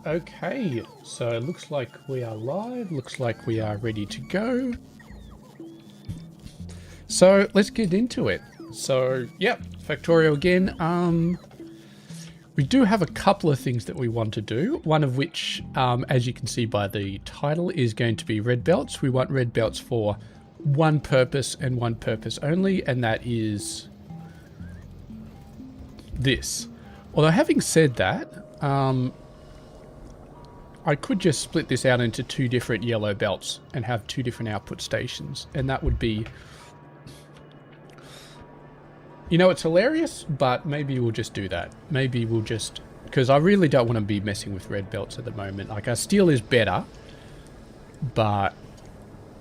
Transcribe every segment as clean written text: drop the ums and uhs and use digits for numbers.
Okay, so it looks like we are live, looks like we are ready to go. So let's get into it. So, yep, Factorio again. We do have a couple of things that we want to do, one of which, as you can see by the title, is going to be red belts. We want red belts for one purpose and one purpose only, and that is this. Although having said that, I could just split this out into two different yellow belts and have two different output stations, and that would be... You know, it's hilarious, but maybe we'll just do that. Maybe we'll just... Because I really don't want to be messing with red belts at the moment. Like, our steel is better, but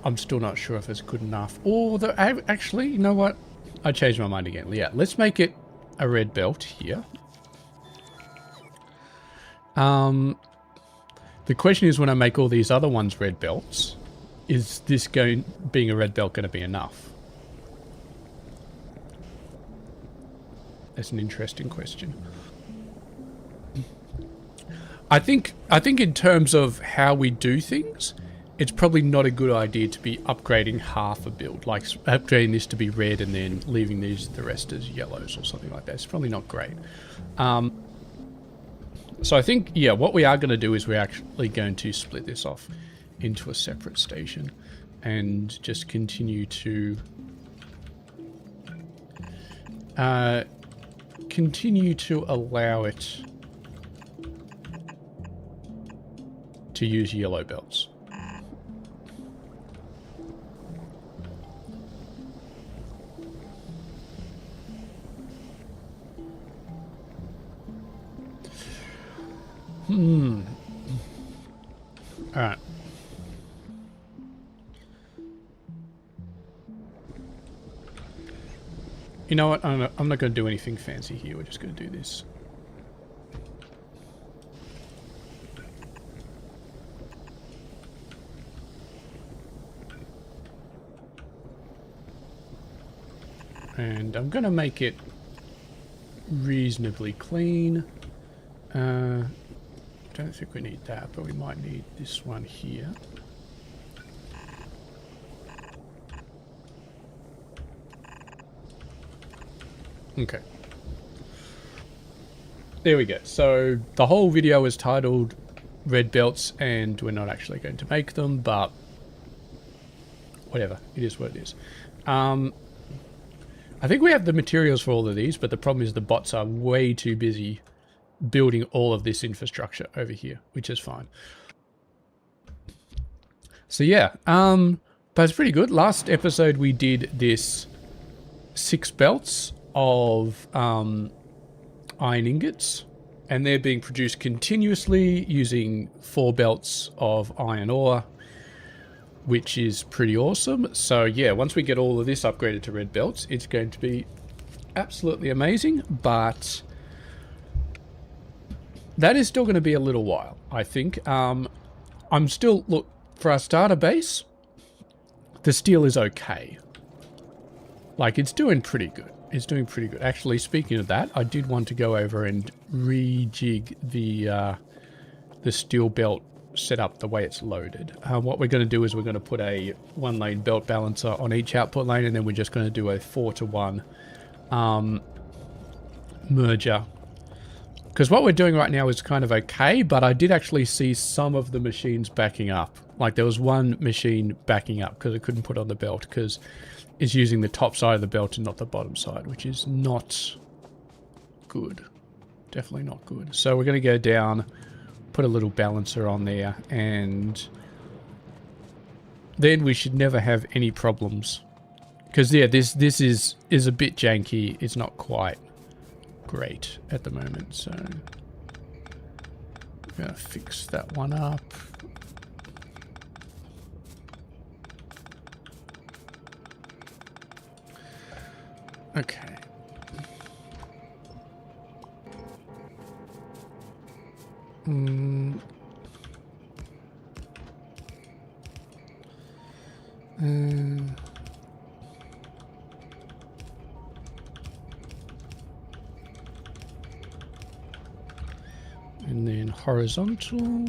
I'm still not sure if it's good enough. Or, actually, you know what? I changed my mind again. Yeah, let's make it a red belt here. The question is, when I make all these other ones red belts, is this being a red belt going to be enough? That's an interesting question. I think in terms of how we do things, it's probably not a good idea to be upgrading half a build, like upgrading this to be red and then leaving the rest as yellows or something like that. It's probably not great. So I think, yeah, what we are going to do is we're actually going to split this off into a separate station and just continue to allow it to use yellow belts. All right. You know what? I'm not going to do anything fancy here. We're just going to do this. And I'm going to make it reasonably clean. Don't think we need that, but we might need this one here. Okay. There we go. So the whole video is titled Red Belts, and we're not actually going to make them, but whatever. It is what it is. I think we have the materials for all of these, but the problem is the bots are way too busy building all of this infrastructure over here, which is fine. So yeah, but it's pretty good. Last episode we did this 6 belts of iron ingots, and they're being produced continuously using 4 belts of iron ore, which is pretty awesome. So yeah, once we get all of this upgraded to red belts, it's going to be absolutely amazing, but that is still going to be a little while, I think. I'm still, look, for our starter base, the steel is okay. Like, it's doing pretty good. It's doing pretty good. Actually, speaking of that, I did want to go over and rejig the steel belt setup the way it's loaded. What we're going to do is we're going to put a 1-lane belt balancer on each output lane, and then we're just going to do a 4-to-1 merger. Because what we're doing right now is kind of okay, but I did actually see some of the machines backing up. Like, there was one machine backing up because it couldn't put on the belt because it's using the top side of the belt and not the bottom side, which is not good. Definitely not good. So we're going to go down, put a little balancer on there, and then we should never have any problems. Because, yeah, this is a bit janky. It's not quite great at the moment, so I'm going to fix that one up. Okay. And then horizontal.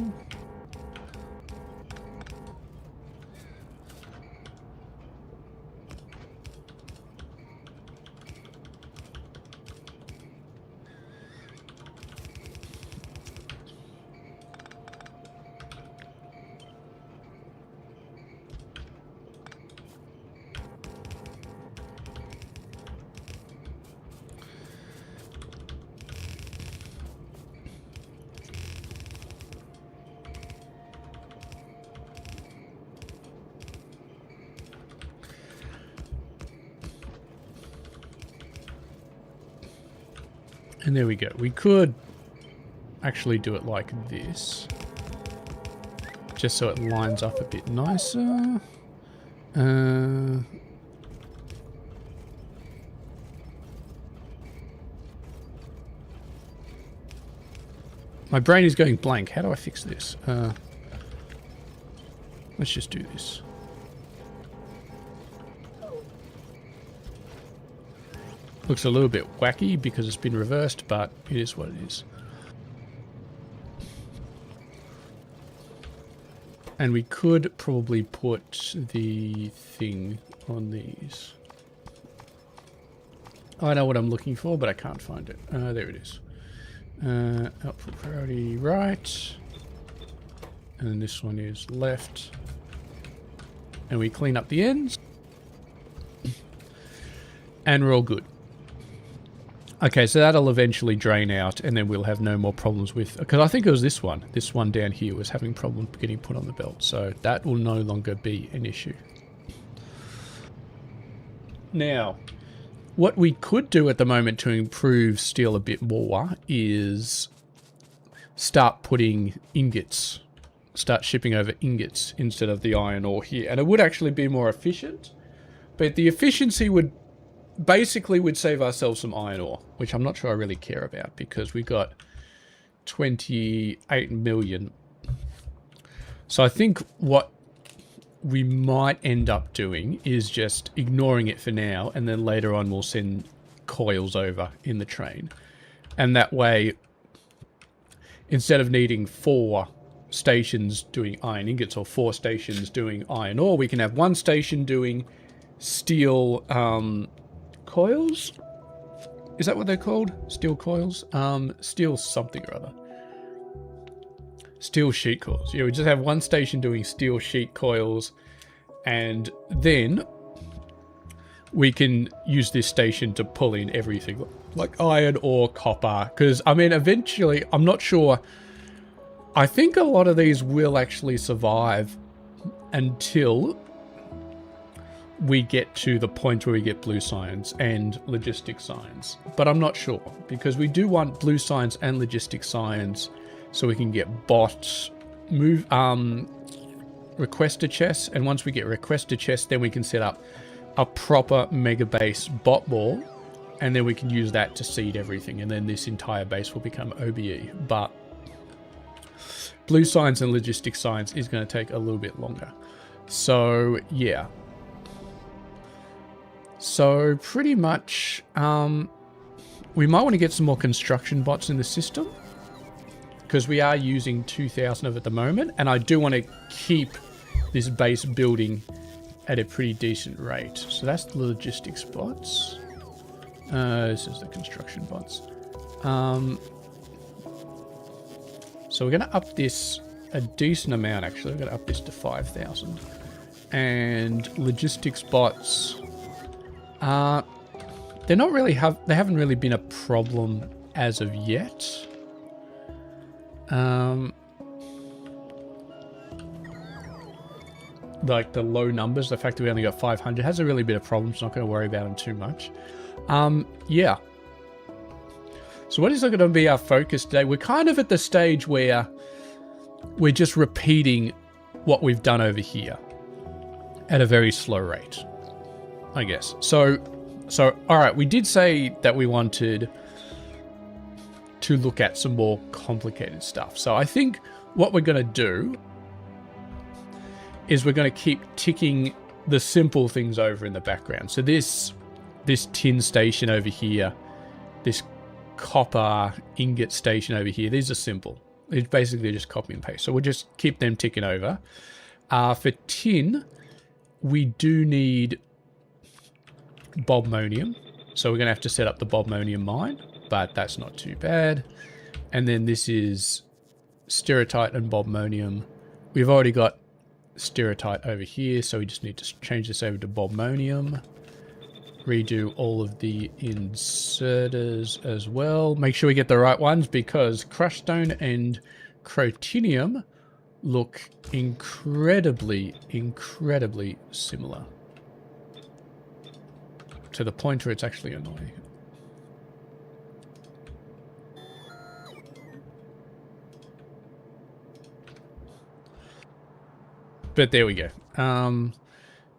And there we go. We could actually do it like this. Just so it lines up a bit nicer. My brain is going blank. How do I fix this? Let's just do this. Looks a little bit wacky because it's been reversed, but it is what it is. And we could probably put the thing on these. I know what I'm looking for, but I can't find it. There it is. Output priority right. And then this one is left. And we clean up the ends. And we're all good. Okay, so that'll eventually drain out, and then we'll have no more problems with... Because I think it was this one. This one down here was having problems getting put on the belt. So that will no longer be an issue. Now, what we could do at the moment to improve steel a bit more is start putting ingots. Start shipping over ingots instead of the iron ore here. And it would actually be more efficient. But the efficiency would... basically we'd save ourselves some iron ore, which I'm not sure I really care about because we got 28 million. So I think what we might end up doing is just ignoring it for now, and then later on we'll send coils over in the train. And that way, instead of needing 4 stations doing iron ingots or 4 stations doing iron ore, we can have 1 station doing steel coils? Is that what they're called? Steel coils? Steel something or other. Steel sheet coils. Yeah, we just have 1 station doing steel sheet coils, and then we can use this station to pull in everything like iron or copper. Because, I mean, eventually, I'm not sure. I think a lot of these will actually survive until we get to the point where we get blue signs and logistic signs. But I'm not sure, because we do want blue signs and logistic signs so we can get bots, request to chest, and once we get request to chest, then we can set up a proper mega base bot wall, and then we can use that to seed everything, and then this entire base will become OBE. But blue signs and logistic signs is going to take a little bit longer. So yeah. So pretty much, we might want to get some more construction bots in the system, because we are using 2,000 of it at the moment, and I do want to keep this base building at a pretty decent rate. So that's the logistics bots. This is the construction bots. So we're going to up this a decent amount, actually. We're going to up this to 5,000. And logistics bots, they haven't really been a problem as of yet. Like the low numbers, the fact that we only got 500 hasn't really been a problem, so I'm not going to worry about them too much. Yeah. So what is going to be our focus today? We're kind of at the stage where we're just repeating what we've done over here at a very slow rate, I guess. So all right, we did say that we wanted to look at some more complicated stuff. So I think what we're going to do is we're going to keep ticking the simple things over in the background. So this tin station over here, this copper ingot station over here, these are simple. It's basically just copy and paste. So we'll just keep them ticking over. For tin, we do need bobmonium. So we're going to have to set up the bobmonium mine, but that's not too bad. And then this is stereotype and bobmonium. We've already got stereotype over here, so we just need to change this over to bobmonium. Redo all of the inserters as well. Make sure we get the right ones because crushed stone and crotinium look incredibly similar. To the point where it's actually annoying. But there we go.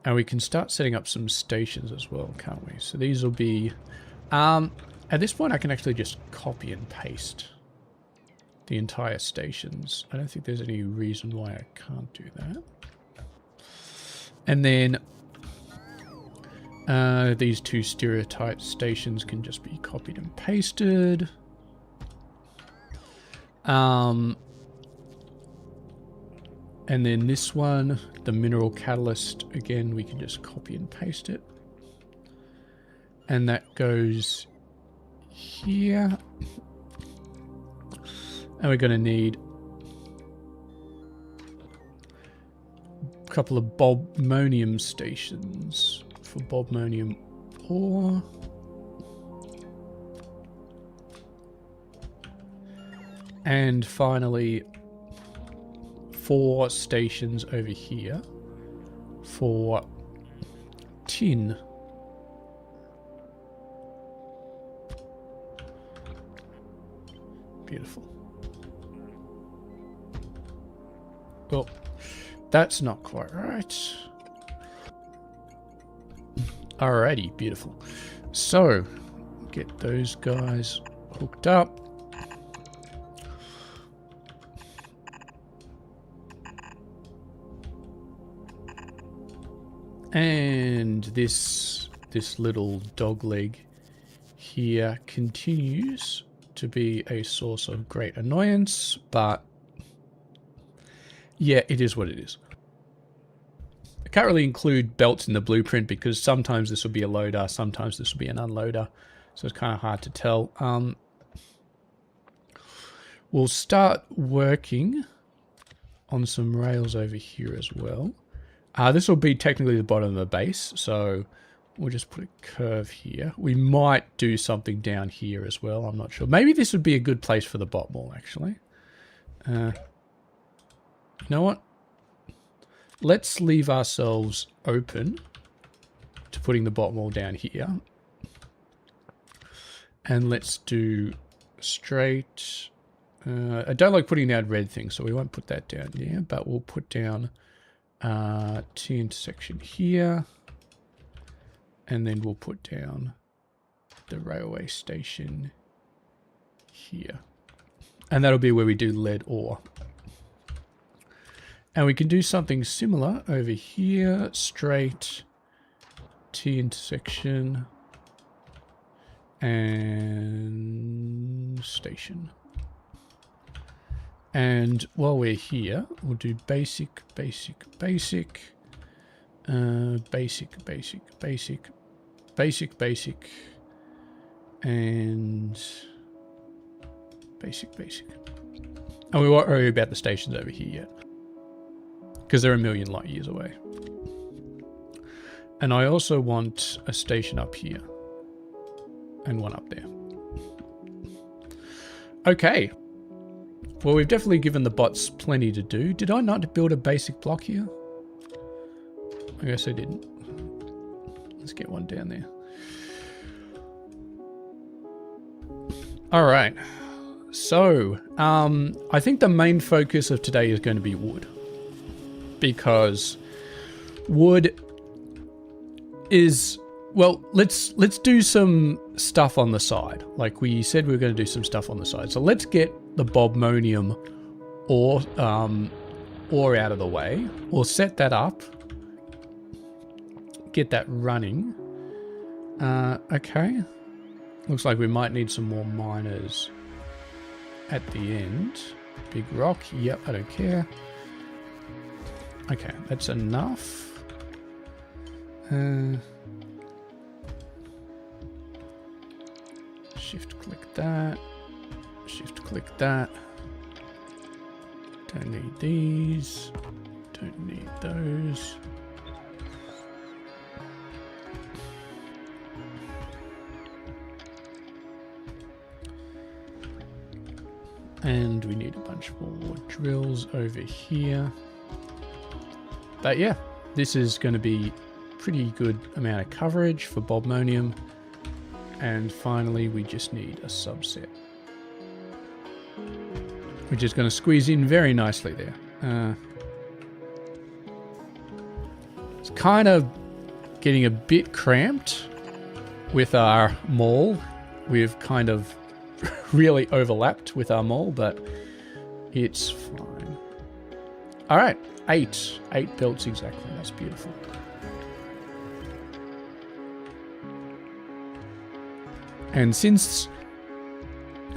And we can start setting up some stations as well, can't we? So these will be... at this point, I can actually just copy and paste the entire stations. I don't think there's any reason why I can't do that. And then these two stereotype stations can just be copied and pasted. And then this one, the mineral catalyst, again, we can just copy and paste it. And that goes here. And we're going to need a couple of bobmonium stations for bobmonium ore. And finally, 4 stations over here for tin. Beautiful. Well, that's not quite right. Alrighty, beautiful. So, get those guys hooked up. And this little dog leg here continues to be a source of great annoyance, but yeah, it is what it is. I can't really include belts in the blueprint because sometimes this will be a loader, sometimes this will be an unloader, so it's kind of hard to tell. We'll start working on some rails over here as well. This will be technically the bottom of the base, so we'll just put a curve here. We might do something down here as well, I'm not sure. Maybe this would be a good place for the bot wall, actually. You know what? Let's leave ourselves open to putting the bot wall down here. And let's do straight. I don't like putting down red things, so we won't put that down there, but we'll put down T intersection here, and then we'll put down the railway station here, and that'll be where we do lead ore. And we can do something similar over here, straight T intersection and station. And while we're here, we'll do basic, basic, basic, basic, basic, basic, basic, basic, and basic, basic. And we won't worry about the stations over here yet, because they're a million light years away. And I also want a station up here, and one up there. Okay. Well, we've definitely given the bots plenty to do. Did I not build a basic block here? I guess I didn't. Let's get one down there. All right. So, I think the main focus of today is going to be wood. Because wood is... Well, let's do some stuff on the side. Like we said we were going to do some stuff on the side. So let's get the bobmonium ore out of the way. We'll set that up. Get that running. Okay. Looks like we might need some more miners at the end. Big rock. Yep, I don't care. Okay, that's enough. Shift click that. Shift click that. Don't need these. Don't need those. And we need a bunch more drills over here. But yeah, this is going to be pretty good amount of coverage for Bobmonium. And finally, we just need a subset, which is going to squeeze in very nicely there. It's kind of getting a bit cramped with our mall. We've kind of really overlapped with our mall, but it's fine. All right, 8 belts exactly. That's beautiful. And since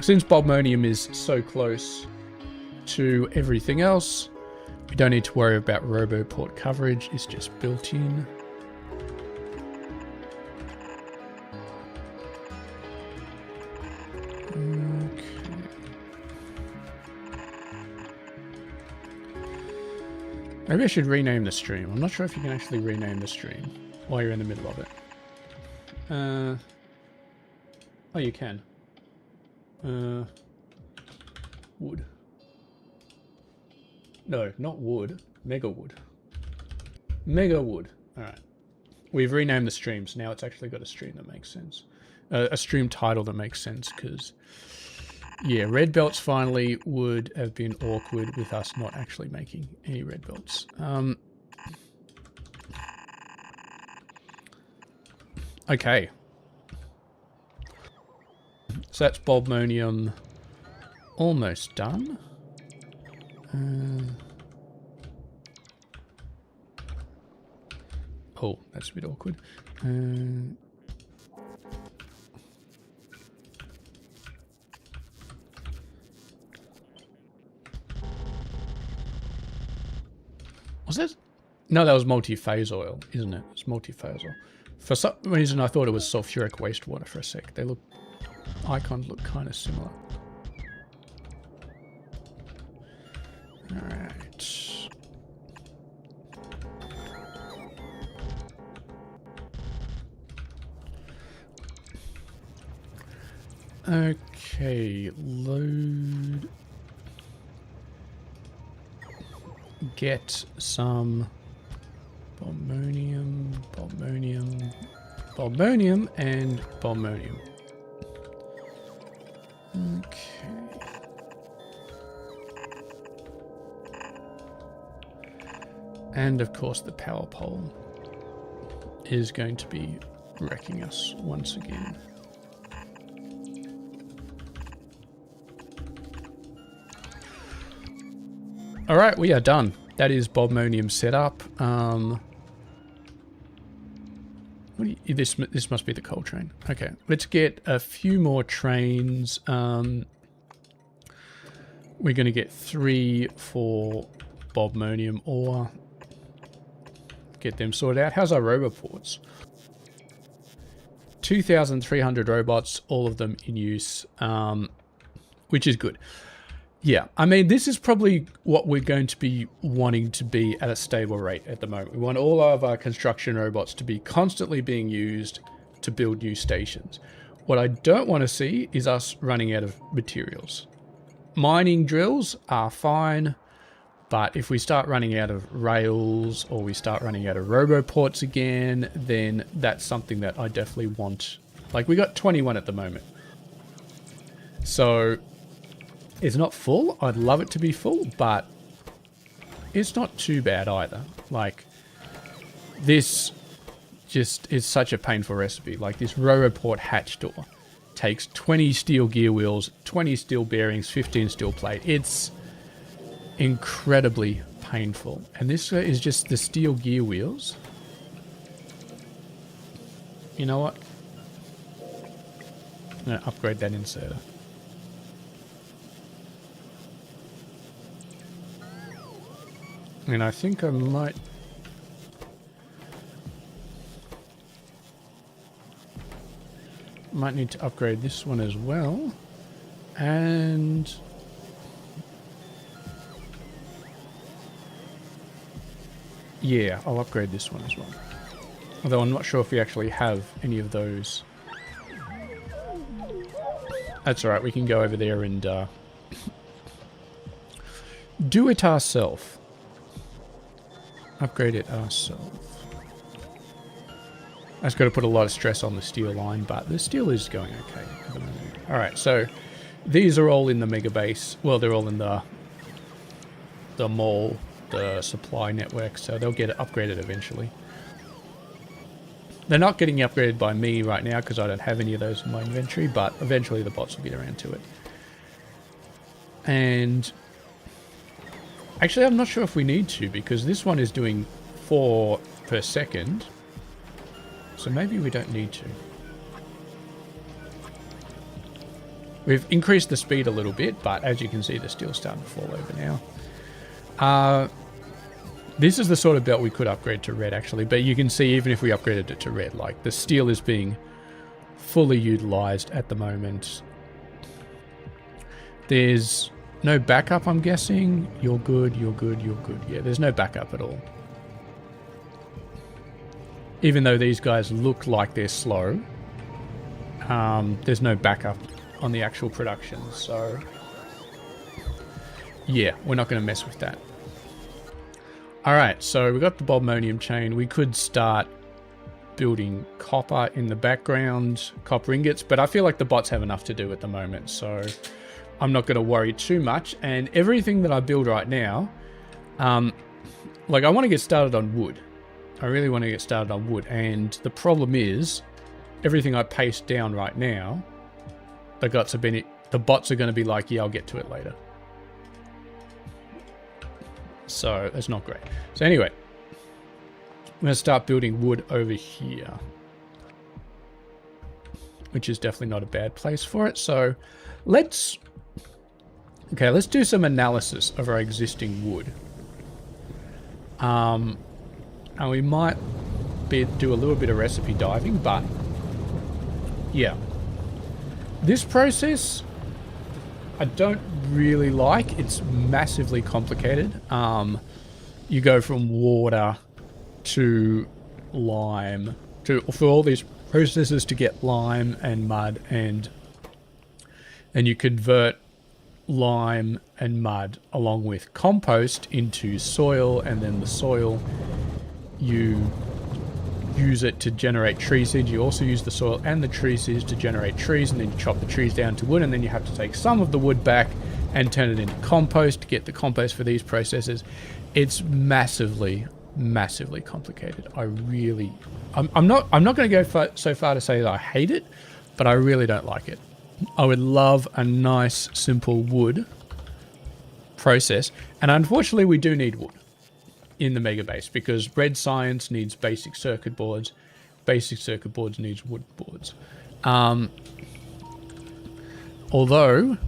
Bobmonium is so close to everything else, we don't need to worry about RoboPort coverage. It's just built in. Okay. Maybe I should rename the stream. I'm not sure if you can actually rename the stream while you're in the middle of it. Oh, you can. Wood. No, not wood. Mega wood. Mega wood. Alright. We've renamed the stream, so now it's actually got a stream that makes sense. A stream title that makes sense, because... yeah, red belts finally would have been awkward with us not actually making any red belts. Okay. So that's Bobmonium almost done. Oh, that's a bit awkward. Was that? No, that was multi-phase oil, isn't it? It's multi-phase oil. For some reason, I thought it was sulfuric wastewater for a sec. They look... icons look kind of similar. Alright. Okay, load. Get some Bobmonium, and Bobmonium. Okay. And of course the power pole is going to be wrecking us once again. All right, we are done. That is Bobmonium set up. This must be the coal train. Okay, let's get a few more trains. We're going to get 3 for Bobmonium ore. Get them sorted out. How's our roboports? 2,300 robots, all of them in use, which is good. Yeah, I mean, this is probably what we're going to be wanting to be at a stable rate at the moment. We want all of our construction robots to be constantly being used to build new stations. What I don't want to see is us running out of materials. Mining drills are fine, but if we start running out of rails or we start running out of roboports again, then that's something that I definitely want. Like, we got 21 at the moment. So... it's not full. I'd love it to be full, but it's not too bad either. Like, this just is such a painful recipe. Like, this Roboport hatch door takes 20 steel gear wheels, 20 steel bearings, 15 steel plate. It's incredibly painful. And this is just the steel gear wheels. You know what? I'm going to upgrade that inserter. And I think I might... Might need to upgrade this one as well. And... yeah, I'll upgrade this one as well. Although I'm not sure if we actually have any of those. That's alright, we can go over there and do it ourselves. Upgrade it ourselves. That's got to put a lot of stress on the steel line, but the steel is going okay at the moment. Alright, so these are all in the mega base. Well, they're all in the mall, the supply network, so they'll get upgraded eventually. They're not getting upgraded by me right now because I don't have any of those in my inventory, but eventually the bots will get around to it. And actually, I'm not sure if we need to, because this one is doing 4 per second. So maybe we don't need to. We've increased the speed a little bit, but as you can see, the steel's starting to fall over now. This is the sort of belt we could upgrade to red, actually. But you can see, even if we upgraded it to red, like, the steel is being fully utilized at the moment. There's no backup, I'm guessing. You're good, you're good, you're good. Yeah, there's no backup at all. Even though these guys look like they're slow, there's no backup on the actual production. So, yeah, we're not going to mess with that. Alright, so we got the Bobmonium chain. We could start building copper in the background, copper ingots, but I feel like the bots have enough to do at the moment, so I'm not going to worry too much. And everything that I build right now, like, I want to get started on wood. I really want to get started on wood, and the problem is, everything I paste down right now, the bots are going to be like, yeah, I'll get to it later. So, that's not great. So anyway, I'm going to start building wood over here, which is definitely not a bad place for it. So, let's do some analysis of our existing wood. And we might do a little bit of recipe diving, but yeah. This process, I don't really like. It's massively complicated. You go from water to lime for all these processes to get lime and mud, and you convert lime and mud along with compost into soil, and then the soil you use it to generate tree seeds. You also use the soil and the tree seeds to generate trees, and then you chop the trees down to wood, and then you have to take some of the wood back and turn it into compost to get the compost for these processes. It's massively, massively complicated. I'm not going to go so far to say that I hate it, but I really don't like it. I would love a nice, simple wood process, and unfortunately we do need wood in the mega base, because red science needs basic circuit boards, basic circuit boards needs wood boards. Although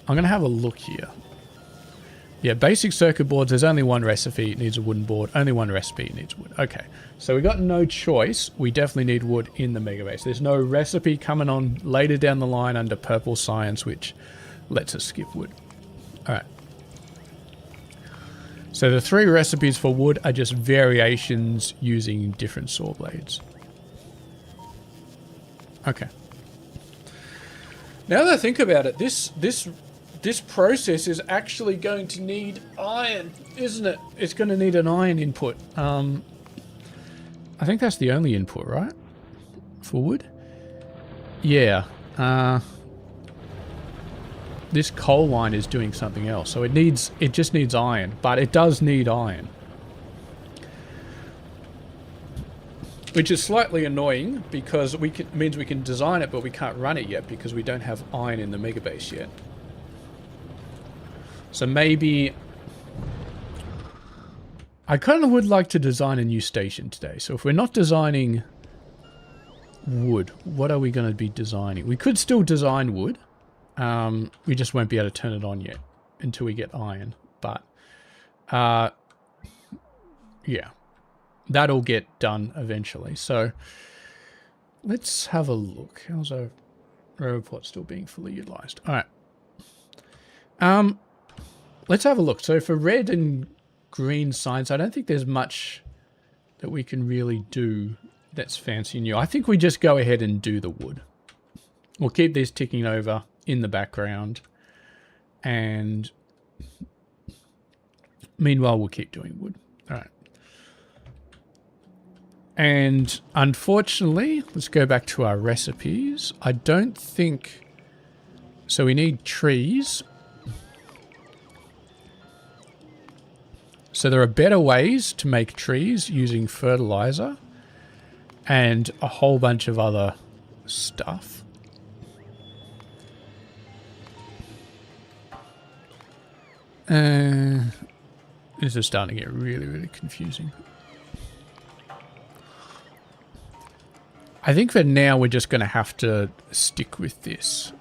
I'm going to have a look here. Yeah, basic circuit boards, there's only one recipe, it needs a wooden board. Only one recipe, it needs wood. Okay, so we got no choice. We definitely need wood in the mega base. There's no recipe coming on later down the line under purple science, which lets us skip wood. Alright. So the 3 recipes for wood are just variations using different saw blades. Okay. Now that I think about it, this process is actually going to need iron, isn't it? It's going to need an iron input. I think that's the only input, right? For wood? Yeah. This coal line is doing something else, so it just needs iron, but it does need iron. Which is slightly annoying, because means we can design it, but we can't run it yet because we don't have iron in the mega base yet. So maybe I kind of would like to design a new station today. So if we're not designing wood, what are we going to be designing? We could still design wood. We just won't be able to turn it on yet until we get iron. But Yeah, that'll get done eventually. So let's have a look. How's our report still being fully utilized? All right. Let's have a look. So for red and green signs, I don't think there's much that we can really do that's fancy and new. I think we just go ahead and do the wood. We'll keep this ticking over in the background. And meanwhile, we'll keep doing wood. All right. And unfortunately, let's go back to our recipes. I don't think... So we need trees. So there are better ways to make trees using fertilizer and a whole bunch of other stuff. This is starting to get really, really confusing. I think for now we're just going to have to stick with this.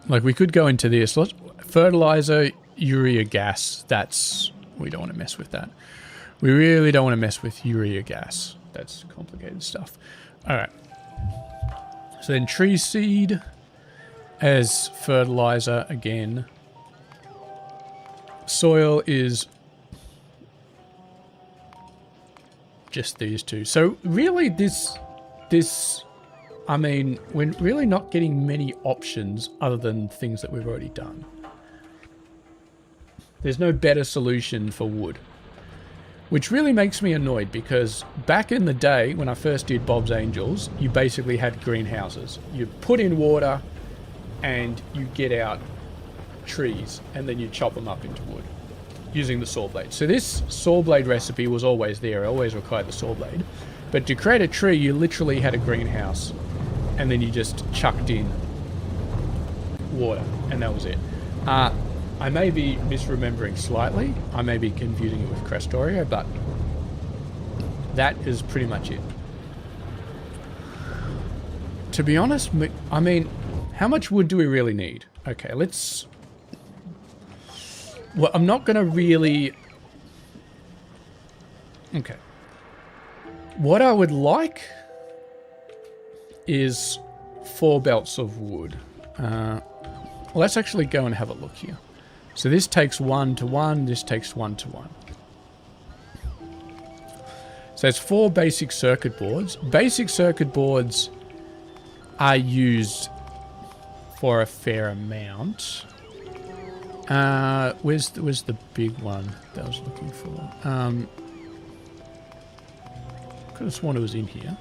Like we could go into this. Fertilizer, urea gas, that's... We don't want to mess with that. We really don't want to mess with urea gas. That's complicated stuff. Alright. So then tree seed as fertilizer again. Soil is just these two. So really this, I mean, we're really not getting many options other than things that we've already done. There's no better solution for wood. Which really makes me annoyed because back in the day when I first did Bob's Angels, you basically had greenhouses. You put in water and you get out trees and then you chop them up into wood using the saw blade. So this saw blade recipe was always there. It always required the saw blade. But to create a tree, you literally had a greenhouse and then you just chucked in water and that was it. I may be misremembering slightly. I may be confusing it with Factorio, but that is pretty much it. To be honest, I mean, how much wood do we really need? Okay, let's... Well, I'm not going to really... Okay. What I would is 4 belts of wood. Well, let's actually go and have a look here. So this takes 1 to 1, this takes 1 to 1. So it's 4 basic circuit boards. Basic circuit boards are used for a fair amount. Where's the big one that I was looking for? Could have sworn it was in here.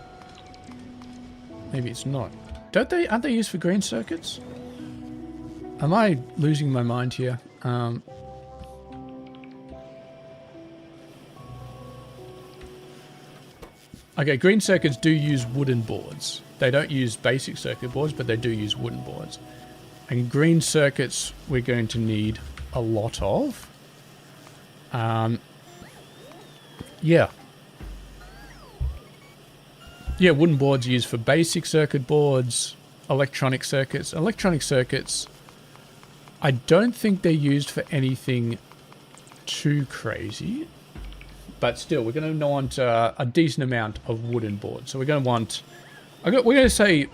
Maybe it's not. Aren't they used for green circuits? Am I losing my mind here? Okay, green circuits do use wooden boards. They don't use basic circuit boards, but they do use wooden boards. And green circuits we're going to need a lot of. Yeah. Yeah, wooden boards used for basic circuit boards, electronic circuits. Electronic circuits, I don't think they're used for anything too crazy. But still, we're going to want a decent amount of wooden boards. So we're going to want... we're going to say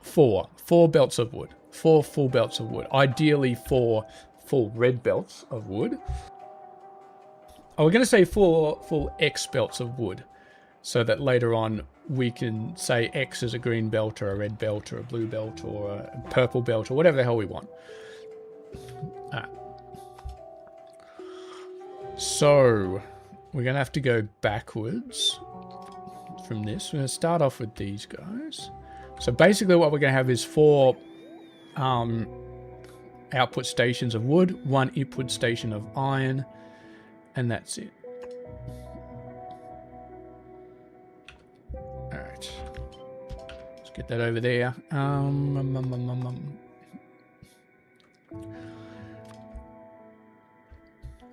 4 belts of wood. 4 full belts of wood. Ideally 4 full red belts of wood. Oh, we're going to say 4 full X belts of wood. So that later on we can say X is a green belt or a red belt or a blue belt or a purple belt or whatever the hell we want. So we're going to have to go backwards from this. We're going to start off with these guys. So basically what we're going to have is 4 output stations of wood, 1 input station of iron, and that's it. Alright. Let's get that over there.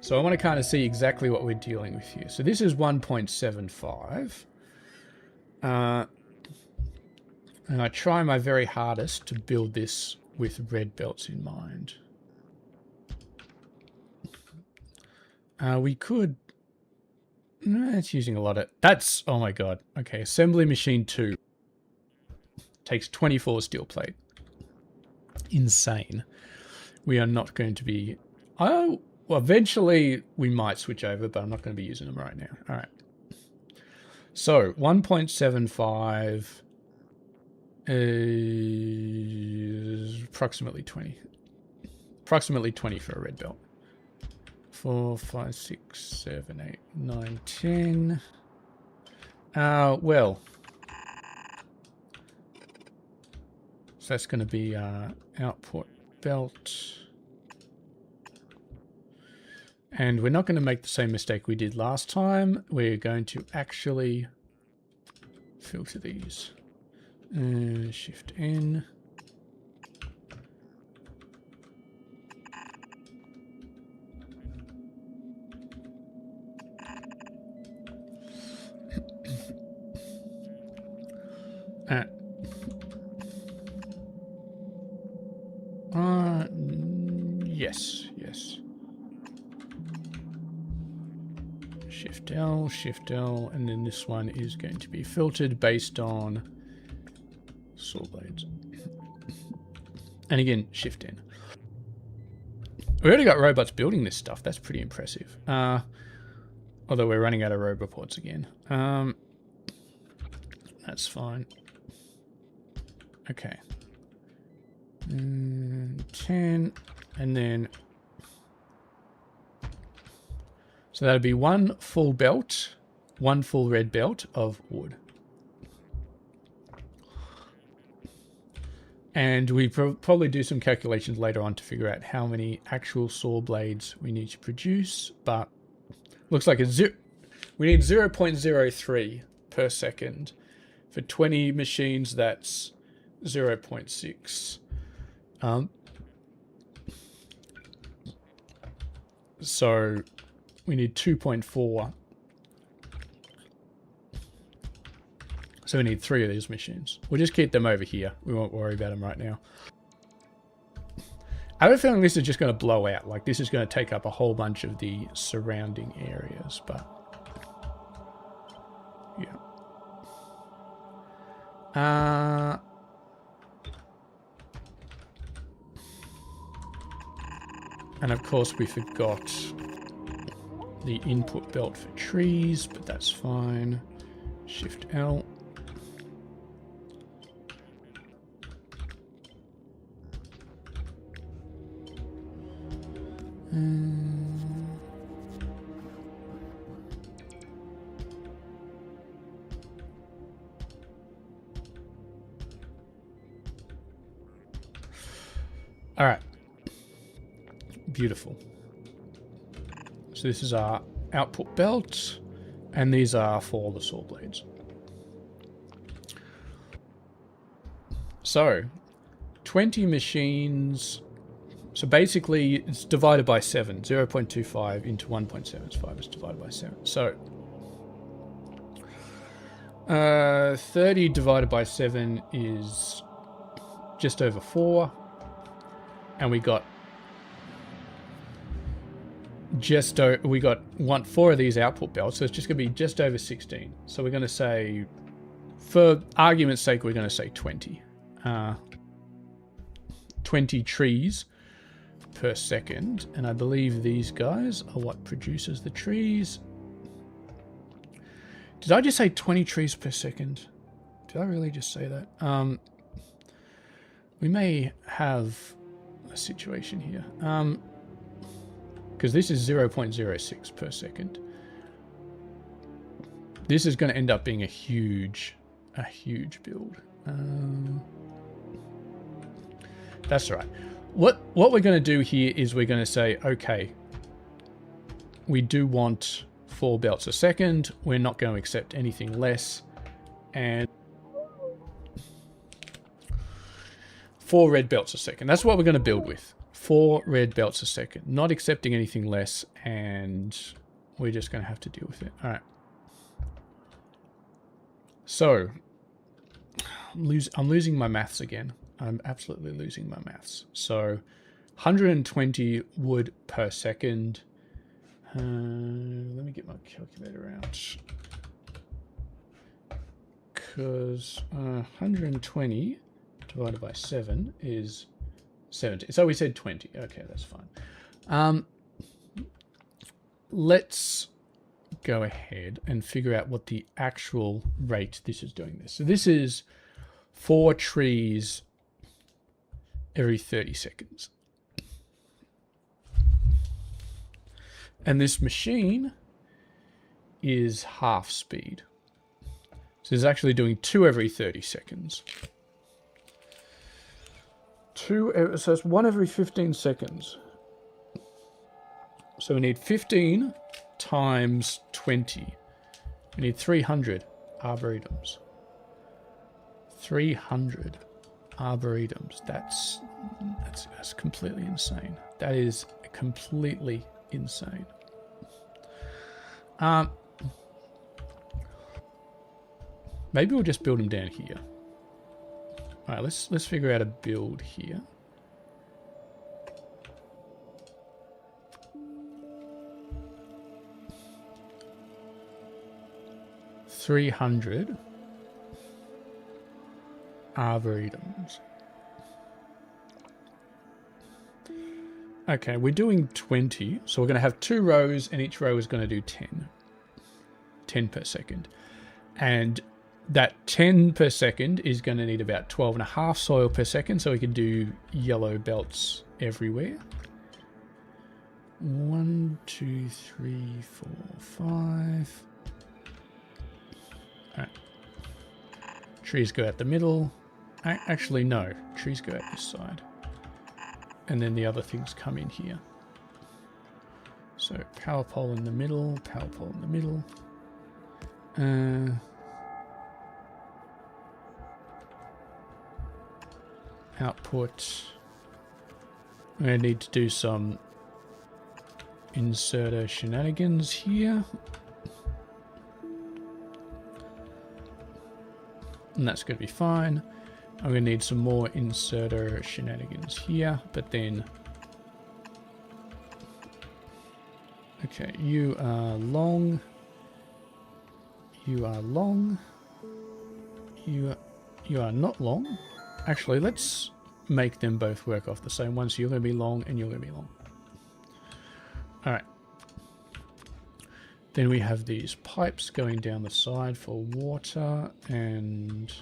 So I want to kind of see exactly what we're dealing with here. So this is 1.75. And I try my very hardest to build this with red belts in mind. We could... No, it's using a lot of... That's... Oh my god. Okay, assembly machine 2. Takes 24 steel plate. Insane. We are not going to be... Oh, well, eventually we might switch over, but I'm not going to be using them right now. All right. So, 1.75 is approximately 20. Approximately 20 for a red belt. 4, 5, 6, 7, 8, 9, 10. Well... So that's going to be output belt. And we're not going to make the same mistake we did last time. We're going to actually filter these. Shift N. Yes, yes. Shift L, and then this one is going to be filtered based on saw blades. And again, Shift N. We already got robots building this stuff. That's pretty impressive. Although we're running out of roboports again. That's fine. Okay. 10, and then... So that'll be one full belt, one full red belt of wood. And we probably do some calculations later on to figure out how many actual saw blades we need to produce, but looks like we need 0.03 per second. For 20 machines, that's 0.6. So we need 2.4. So we need 3 of these machines. We'll just keep them over here. We won't worry about them right now. I have a feeling this is just going to blow out. Like, this is going to take up a whole bunch of the surrounding areas, but... yeah. And of course we forgot the input belt for trees, but that's fine. Shift L. All right. Beautiful. So this is our output belt, and these are for the saw blades. So 20 machines. So basically it's divided by 7. 0.25 into 1.75 is divided by 7. So 30 divided by 7 is just over 4. And we got we got 4 of these output belts, so it's just going to be just over 16. So we're going to say, for argument's sake, we're going to say 20. 20 trees per second, and I believe these guys are what produces the trees. Did I just say 20 trees per second? Did I really just say that? We may have a situation here. Because this is 0.06 per second. This is going to end up being a huge build. That's right. What we're going to do here is we're going to say, okay, we do want 4 belts a second. We're not going to accept anything less. And 4 red belts a second. That's what we're going to build with. 4 red belts a second. Not accepting anything less, and we're just going to have to deal with it. All right. So, I'm losing my maths again. I'm absolutely losing my maths. So, 120 wood per second. Let me get my calculator out. Because 120 divided by 7 is 70. So we said 20. Okay, that's fine. Let's go ahead and figure out what the actual rate this is doing this. So this is 4 trees every 30 seconds. And this machine is half speed. So it's actually doing 2 every 30 seconds. So it's 1 every 15 seconds. So we need 15 times 20. We need 300 arboretums. 300 arboretums. That's completely insane. That is completely insane. Maybe we'll just build them down here. All right, let's figure out a build here. $300 arboretums. Okay, we're doing 20, so we're going to have 2 rows, and each row is going to do 10 per second. And that 10 per second is going to need about 12.5 soil per second, so we can do yellow belts everywhere. 1, 2, 3, 4, 5. All right. Trees go out the middle. Actually, no. Trees go out this side. And then the other things come in here. So power pole in the middle, power pole in the middle. Output. I'm going to need to do some inserter shenanigans here. And that's going to be fine. I'm going to need some more inserter shenanigans here, but then... Okay, you are long. You are long. You are not long. Actually, let's make them both work off the same one. So you're going to be long and you're going to be long. Alright. Then we have these pipes going down the side for water and...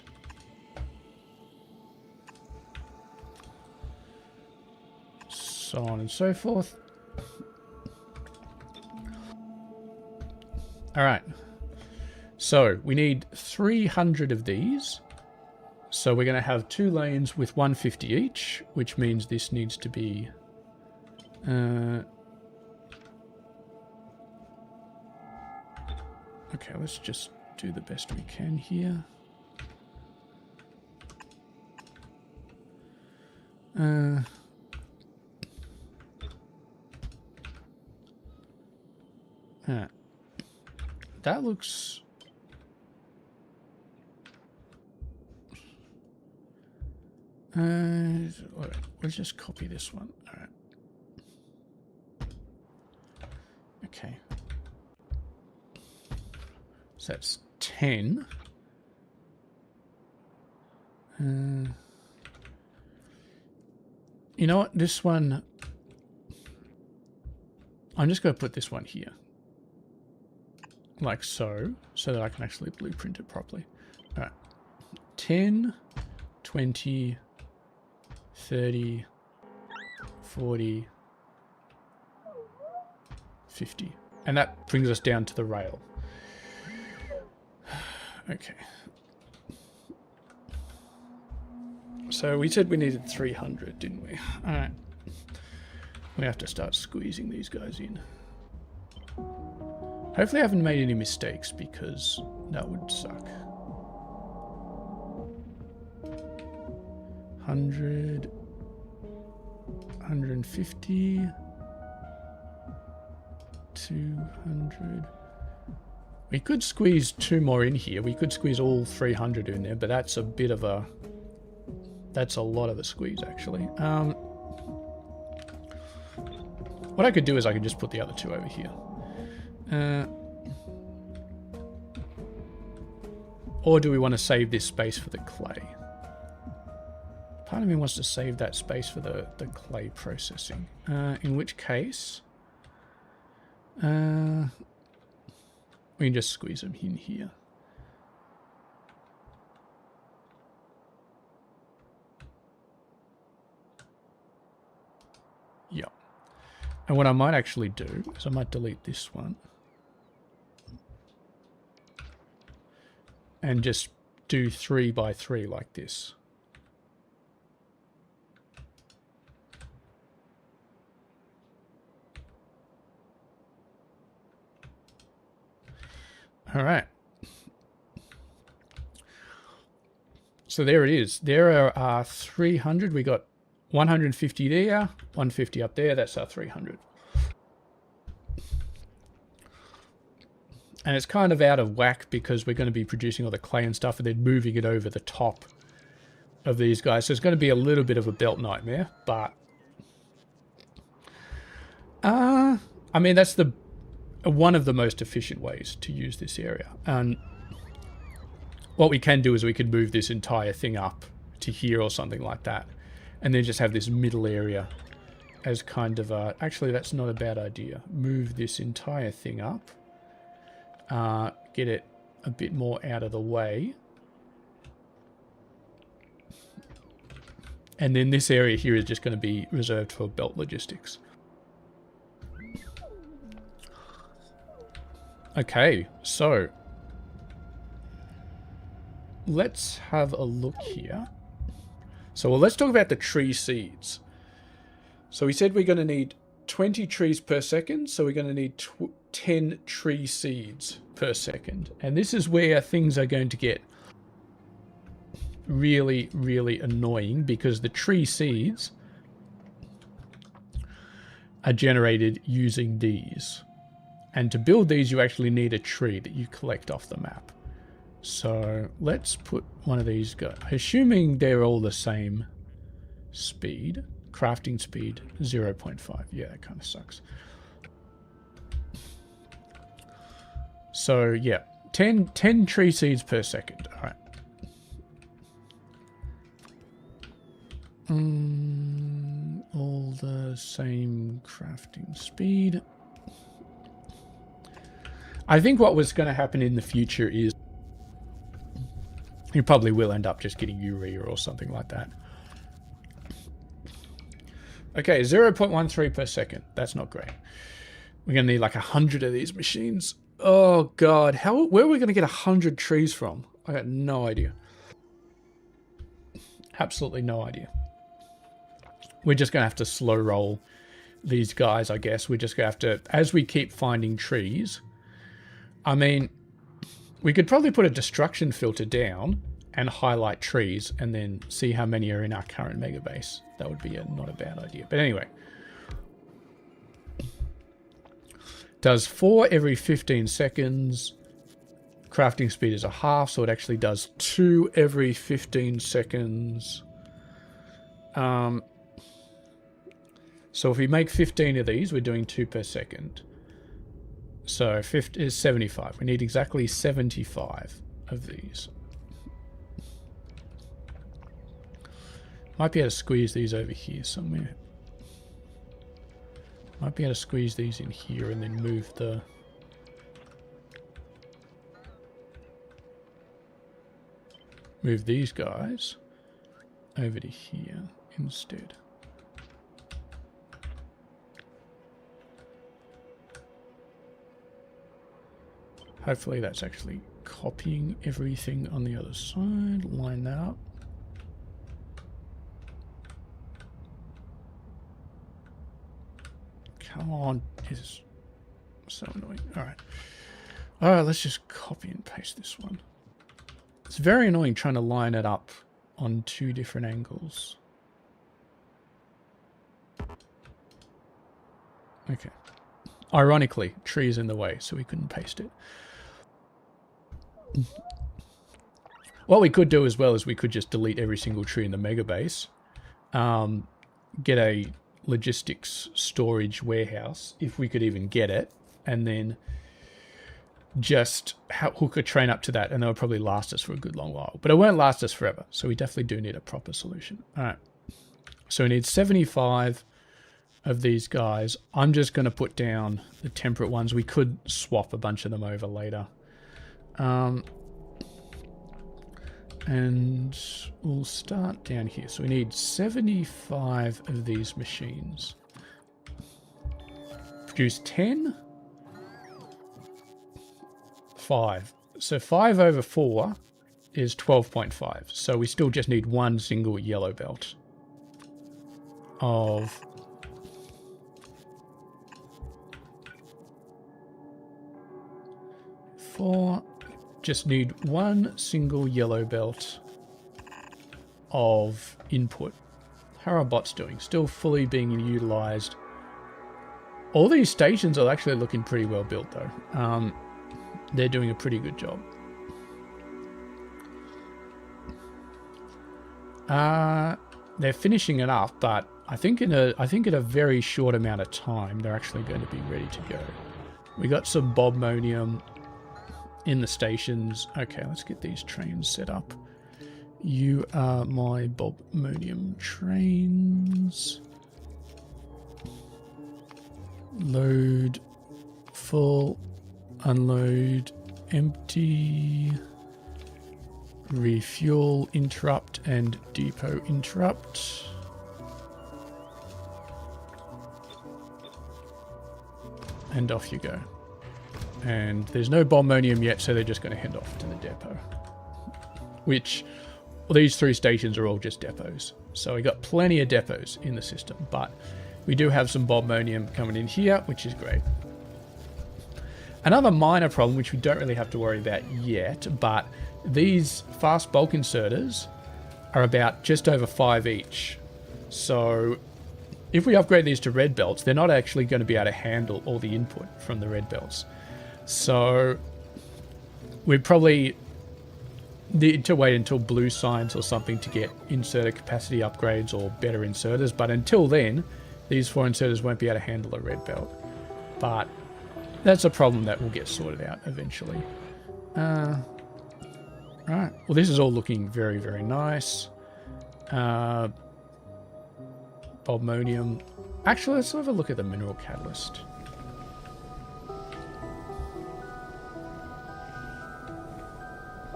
so on and so forth. Alright. So we need 300 of these. So we're going to have 2 lanes with 150 each, which means this needs to be... okay, let's just do the best we can here. That looks... let's just copy this one. All right. Okay. So that's 10. You know what? This one... I'm just going to put this one here. Like so that I can actually blueprint it properly. All right. 10, 20, 30, 40, 50. And that brings us down to the rail. Okay. So we said we needed 300, didn't we? All right. We have to start squeezing these guys in. Hopefully I haven't made any mistakes, because that would suck. 100, 150, 200. We could squeeze 2 more in here. We could squeeze all 300 in there, but that's a bit of a... that's a lot of a squeeze, actually. What I could do is I could just put the other 2 over here. Or do we want to save this space for the clay? Part of me wants to save that space for the clay processing. In which case, we can just squeeze them in here. Yep. And what I might actually do is I might delete this one. And just do 3 by 3 like this. All right. So there it is. There are 300. We got 150 there, 150 up there. That's our 300. And it's kind of out of whack because we're going to be producing all the clay and stuff and then moving it over the top of these guys. So it's going to be a little bit of a belt nightmare, but I mean, that's one of the most efficient ways to use this area. And what we can do is we could move this entire thing up to here or something like that. And then just have this middle area as kind of a... Actually, that's not a bad idea. Move this entire thing up. Get it a bit more out of the way. And then this area here is just going to be reserved for belt logistics. Okay, so let's have a look here. So let's talk about the tree seeds. So we said we're going to need 20 trees per second, so we're going to need 10 tree seeds per second. And this is where things are going to get really, really annoying because the tree seeds are generated using these. And to build these, you actually need a tree that you collect off the map. So let's put one of these guys. Assuming they're all the same speed. Crafting speed 0.5. Yeah, that kind of sucks. So yeah, 10 tree seeds per second. All right. All the same crafting speed. I think what was going to happen in the future is you probably will end up just getting urea or something like that. Okay, 0.13 per second. That's not great. We're going to need like 100 of these machines. Oh, God. Where are we going to get 100 trees from? I got no idea. Absolutely no idea. We're just going to have to slow roll these guys, I guess. We're just going to have to, as we keep finding trees... I mean, we could probably put a destruction filter down and highlight trees and then see how many are in our current mega base. That would be not a bad idea. But anyway. Does 4 every 15 seconds. Crafting speed is a half, so it actually does 2 every 15 seconds. So if we make 15 of these, we're doing 2 per second. So 50 is 75. We need exactly 75 of these. Might be able to squeeze these over here somewhere. Might be able to squeeze these in here and then move the... Move these guys over to here instead. Hopefully that's actually copying everything on the other side. Line that up. Come on. It's so annoying. Alright. Alright, let's just copy and paste this one. It's very annoying trying to line it up on 2 different angles. Okay. Ironically, tree's in the way, so we couldn't paste it. What we could do as well is we could just delete every single tree in the mega base, get a logistics storage warehouse, if we could even get it, and then just hook a train up to that, and that would probably last us for a good long while. But it won't last us forever, so we definitely do need a proper solution. All right. So we need 75 of these guys. I'm just going to put down the temperate ones. We could swap a bunch of them over later. And we'll start down here. So we need 75 of these machines. Produce 10. 5. So 5 over 4 is 12.5. So we still just need one single yellow belt of four. Just need one single yellow belt of input. How are our bots doing? Still fully being utilized. All these stations are actually looking pretty well built though. They're doing a pretty good job. They're finishing it up, but I think in a very short amount of time they're actually going to be ready to go. We got some bobmonium in the stations. Okay, let's get these trains set up. You are my bobmonium trains. Load, full, unload, empty, refuel, interrupt, and depot interrupt. And off you go. And there's no bobmonium yet, so they're just going to head off to the depot. Which, well, these 3 stations are all just depots. So we got plenty of depots in the system, but we do have some bobmonium coming in here, which is great. Another minor problem, which we don't really have to worry about yet, but these fast bulk inserters are about just over 5 each. So if we upgrade these to red belts, they're not actually going to be able to handle all the input from the red belts. So we'd probably need to wait until blue signs or something to get inserter capacity upgrades or better inserters. But until then, these 4 inserters won't be able to handle a red belt. But that's a problem that will get sorted out eventually. Right. Well, this is all looking very, very nice. Bobmonium. Actually, let's have a look at the mineral catalyst.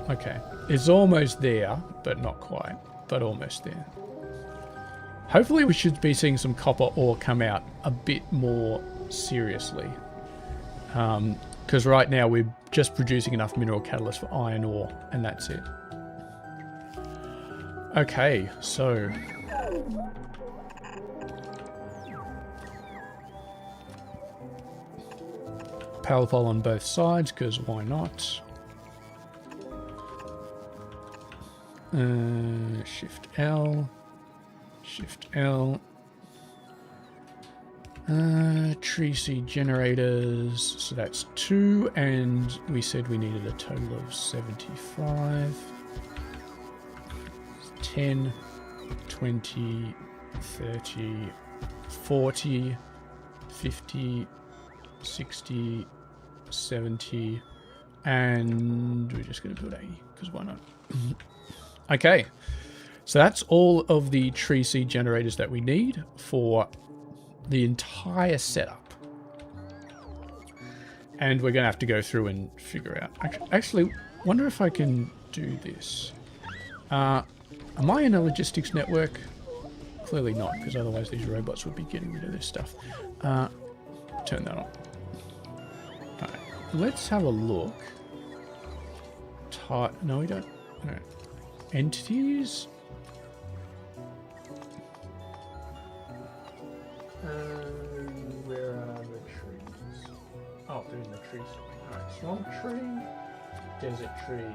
Okay. It's almost there, but not quite. But almost there. Hopefully we should be seeing some copper ore come out a bit more seriously. Because right now we're just producing enough mineral catalyst for iron ore, and that's it. Okay, so power pole on both sides, because why not? Shift L. Shift L. Tree seed generators. So that's 2, and we said we needed a total of 75. 10, 20, 30, 40, 50, 60, 70, and we're just going to build 80, because why not? Okay, so that's all of the tree seed generators that we need for the entire setup. And we're going to have to go through and figure out. Actually, wonder if I can do this. Am I in a logistics network? Clearly not, because otherwise these robots would be getting rid of this stuff. Turn that on. Alright, let's have a look. No, we don't. Alright. Entities? Where are the trees? Oh, they're in the trees. Alright, swamp tree, desert tree,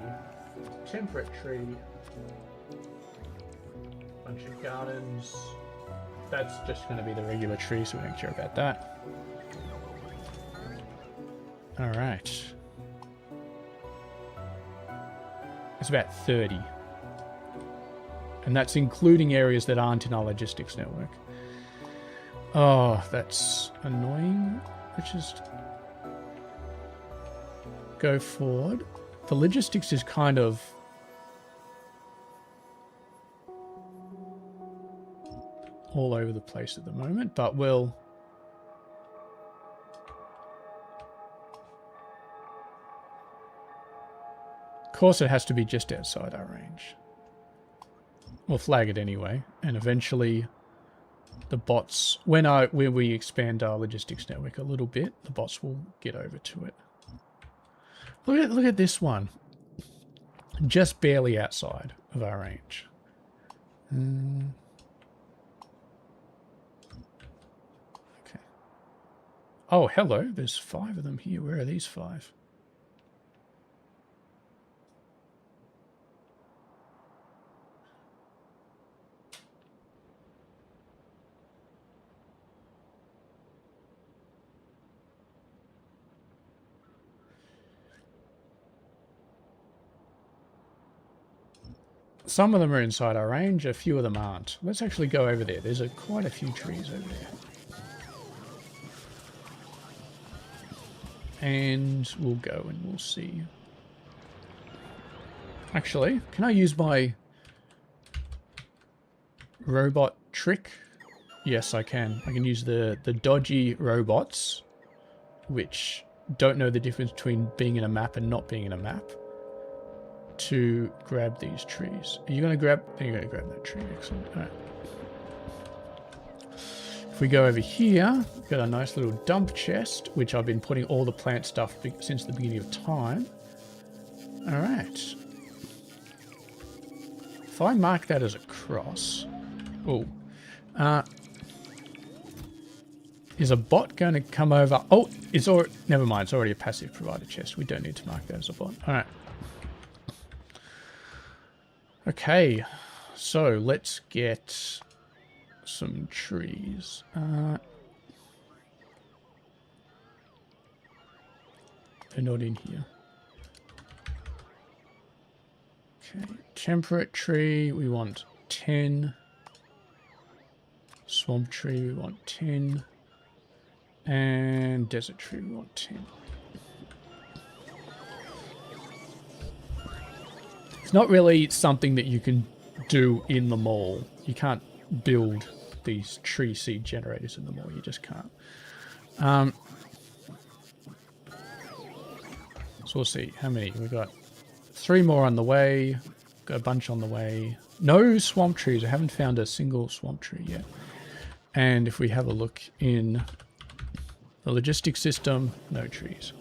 temperate tree, bunch of gardens. That's just going to be the regular tree, so we don't care about that. Alright. It's about 30. And that's including areas that aren't in our logistics network. Oh, that's annoying. Which is... go forward. The logistics is kind of all over the place at the moment, but we'll... Of course it has to be just outside our range. We'll flag it anyway, and eventually the bots, when we expand our logistics network a little bit, the bots will get over to it. Look at this one. Just barely outside of our range. Okay. Oh, hello. There's 5 of them here. Where are these 5? Some of them are inside our range, a few of them aren't. Let's actually go over there. There's quite a few trees over there. And we'll go and we'll see. Actually, can I use my robot trick? Yes, I can. I can use the dodgy robots, which don't know the difference between being in a map and not being in a map, to grab these trees. Are you going to grab... You're going to grab that tree. Excellent. All right. If we go over here, we've got a nice little dump chest, which I've been putting all the plant stuff since the beginning of time. All right. If I mark that as a cross... Oh. Is a bot going to come over? Oh, it's already... Never mind. It's already a passive provider chest. We don't need to mark that as a bot. All right. Okay, so let's get some trees. They're not in here. Okay, temperate tree, we want 10. Swamp tree, we want 10. And desert tree, we want 10. It's not really something that you can do in the mall. You can't build these tree seed generators in the mall. You just can't. So we'll see. How many? We've got 3 more on the way. Got a bunch on the way. No swamp trees. I haven't found a single swamp tree yet. And if we have a look in the logistics system, no trees.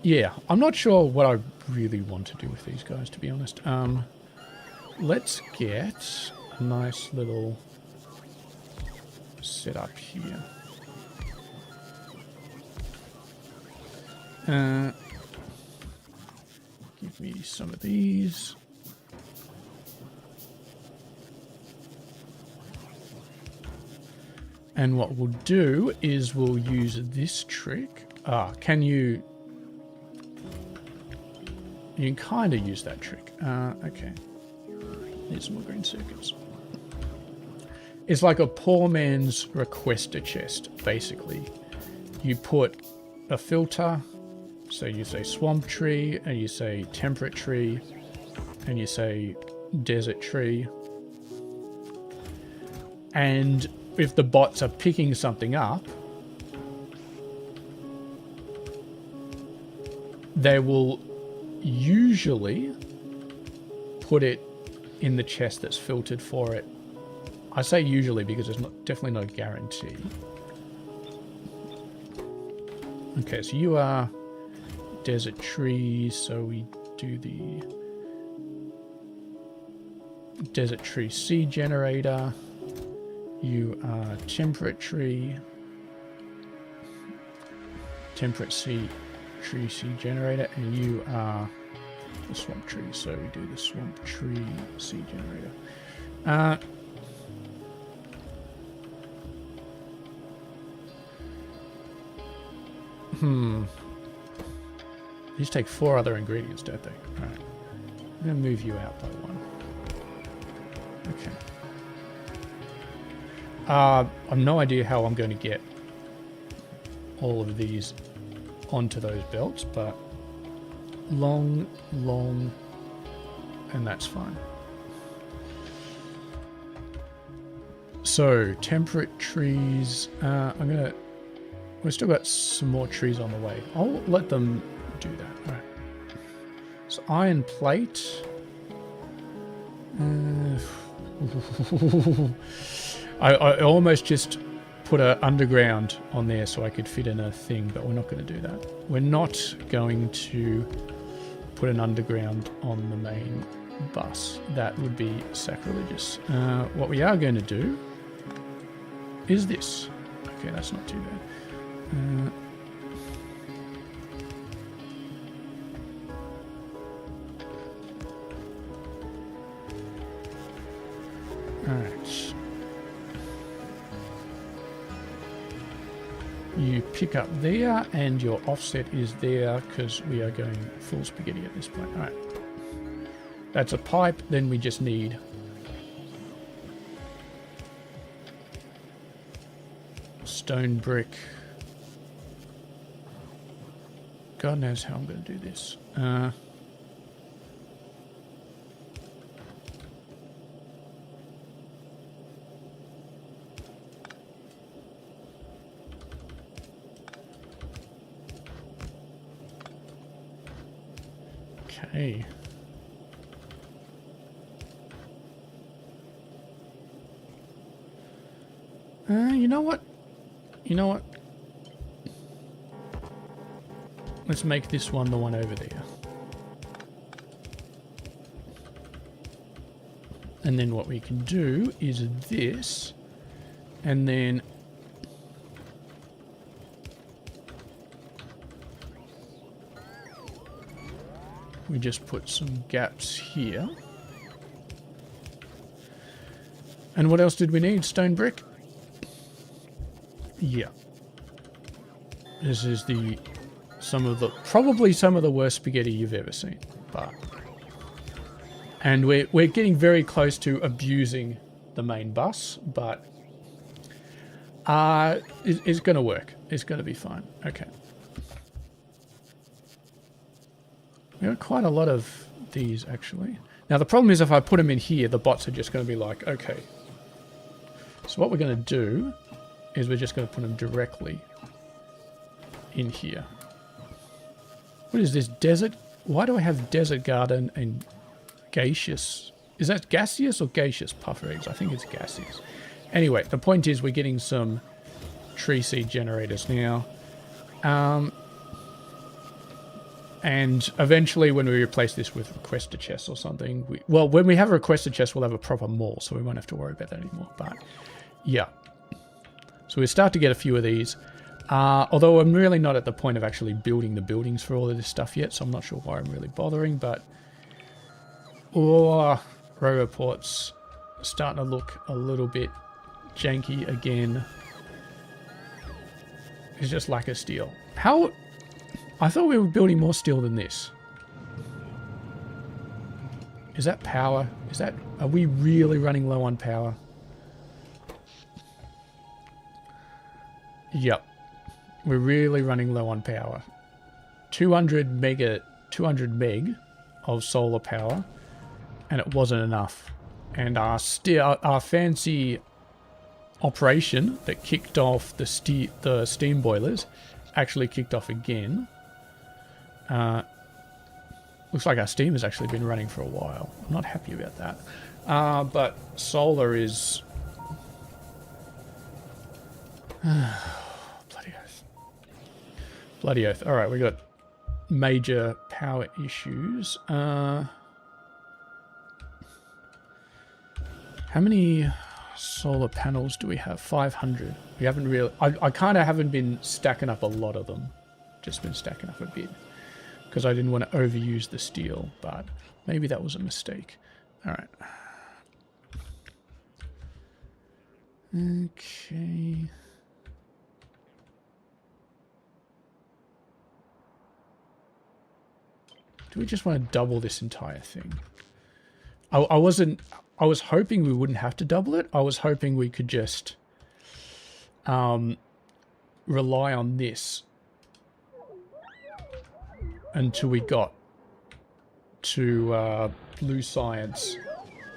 Yeah, I'm not sure what I really want to do with these guys, to be honest. Let's get a nice little setup here. Give me some of these. And what we'll do is we'll use this trick. Can you... You can kind of use that trick. Okay. Need some more green circuits. It's like a poor man's requester chest, basically. You put a filter, so you say swamp tree, and you say temperate tree, and you say desert tree. And if the bots are picking something up, they will usually put it in the chest that's filtered for it. I say usually because it's definitely not a guarantee. Okay, so you are desert tree, so we do the desert tree seed generator. You are temperate tree tree seed generator, and you are the swamp tree, so we do the swamp tree seed generator. These take 4 other ingredients, don't they? Alright. I'm going to move you out by 1. Okay. I've no idea how I'm going to get all of these onto those belts, but long, and that's fine. So, temperate trees. We've still got some more trees on the way. I'll let them do that. All right. So, iron plate. I almost just put an underground on there so I could fit in a thing, but we're not going to do that. We're not going to put an underground on the main bus. That would be sacrilegious. What we are going to do is this. Okay, that's not too bad. Alright. You pick up there, and your offset is there because we are going full spaghetti at this point. Alright. That's a pipe, then we just need stone brick. God knows how I'm going to do this. Okay. You know what? You know what? Let's make this one the one over there. And then what we can do is this, and then we just put some gaps here. And what else did we need? Stone brick? Yeah. This is probably some of the worst spaghetti you've ever seen. And we're getting very close to abusing the main bus, but it's going to work. It's going to be fine. Okay. We got quite a lot of these, actually. Now, the problem is if I put them in here, the bots are just going to be like, okay. So what we're going to do is we're just going to put them directly in here. What is this? Desert? Why do I have desert garden and gaseous? Is that gaseous or gaseous puffer eggs? I think it's gaseous. Anyway, the point is we're getting some tree seed generators now. And eventually when we replace this with requester chests or something, when we have a requester chest, we'll have a proper mall, so we won't have to worry about that anymore. But yeah. So we start to get a few of these. Although I'm really not at the point of actually building the buildings for all of this stuff yet, so I'm not sure why I'm really bothering, but Roboport's starting to look a little bit janky again. It's just lack of steel. I thought we were building more steel than this. Is that power? Are we really running low on power? Yep. We're really running low on power. 200 meg of solar power, and it wasn't enough. And our fancy operation that kicked off the steam boilers actually kicked off again. Looks like our steam has actually been running for a while. I'm not happy about that. But solar is... Bloody oath. Bloody oath. Alright, we got major power issues. How many solar panels do we have? 500. We haven't really... I kind of haven't been stacking up a lot of them. Just been stacking up a bit. Because I didn't want to overuse the steel, but maybe that was a mistake. Alright. Okay. Do we just want to double this entire thing? I was hoping we wouldn't have to double it. I was hoping we could just rely on this until we got to blue science,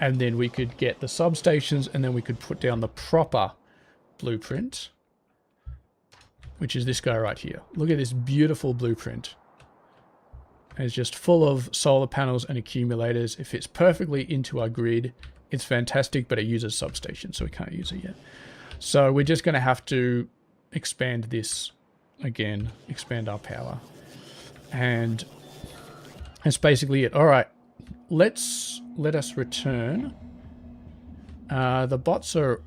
and then we could get the substations, and then we could put down the proper blueprint, which is this guy right here. Look at this beautiful blueprint. It's just full of solar panels and accumulators. It fits perfectly into our grid. It's fantastic, but it uses substations, so we can't use it yet. So we're just going to have to expand this again, expand our power. And that's basically it. All right, let us return. The bots are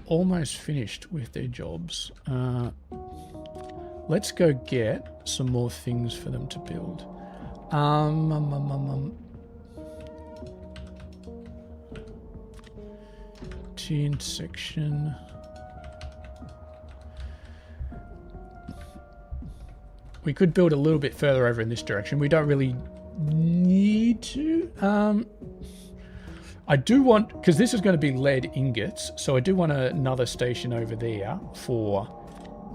almost finished with their jobs. Let's go get some more things for them to build. T intersection. We could build a little bit further over in this direction. We don't really need to. I do want, because this is going to be lead ingots, so I do want another station over there for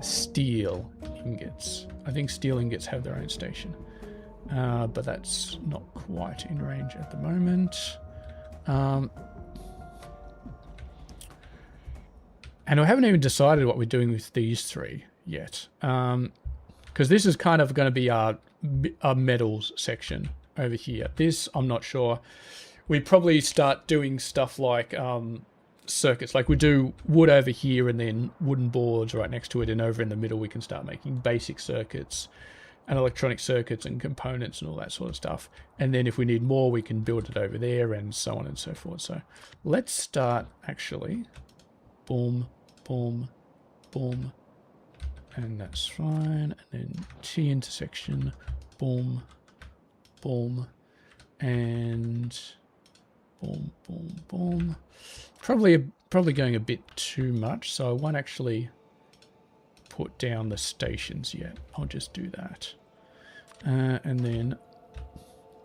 steel ingots. I think steel ingots have their own station. But that's not quite in range at the moment. And I haven't even decided what we're doing with these three yet. Because this is kind of going to be our metals section over here. This, I'm not sure. We probably start doing stuff like circuits. Like we do wood over here and then wooden boards right next to it. And over in the middle, we can start making basic circuits and electronic circuits and components and all that sort of stuff. And then if we need more, we can build it over there and so on and so forth. So let's start actually. Boom, boom, boom. And that's fine. And then T intersection. Boom, boom. And boom, boom, boom. Probably going a bit too much. So I won't actually put down the stations yet. I'll just do that. And then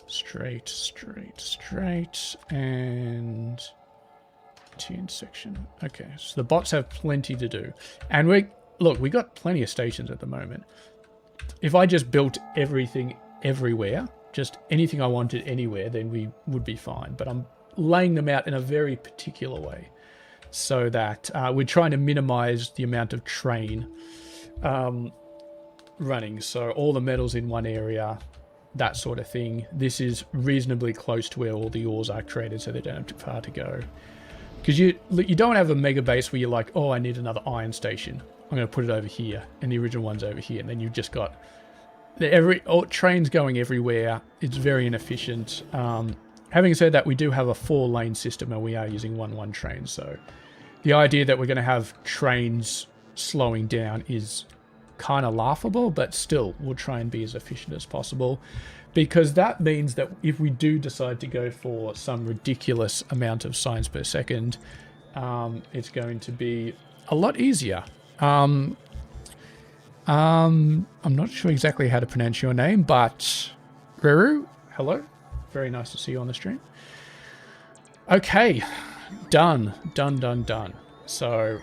straight, straight, straight, and T intersection. Okay, so the bots have plenty to do. And we got plenty of stations at the moment. If I just built everything everywhere, just anything I wanted anywhere, then we would be fine. But I'm laying them out in a very particular way so that we're trying to minimize the amount of train running. So all the metals in one area, that sort of thing. This is reasonably close to where all the ores are created, so they don't have too far to go. Because you don't have a mega base where you're like, oh, I need another iron station. I'm going to put it over here, and the original one's over here, and then you've just got trains going everywhere. It's very inefficient. Having said that, we do have a 4-lane system, and we are using 1-1 trains. So the idea that we're going to have trains slowing down is kind of laughable, but still, we'll try and be as efficient as possible, because that means that if we do decide to go for some ridiculous amount of signs per second, it's going to be a lot easier. I'm not sure exactly how to pronounce your name, but Reru, hello. Very nice to see you on the stream. Okay, done. So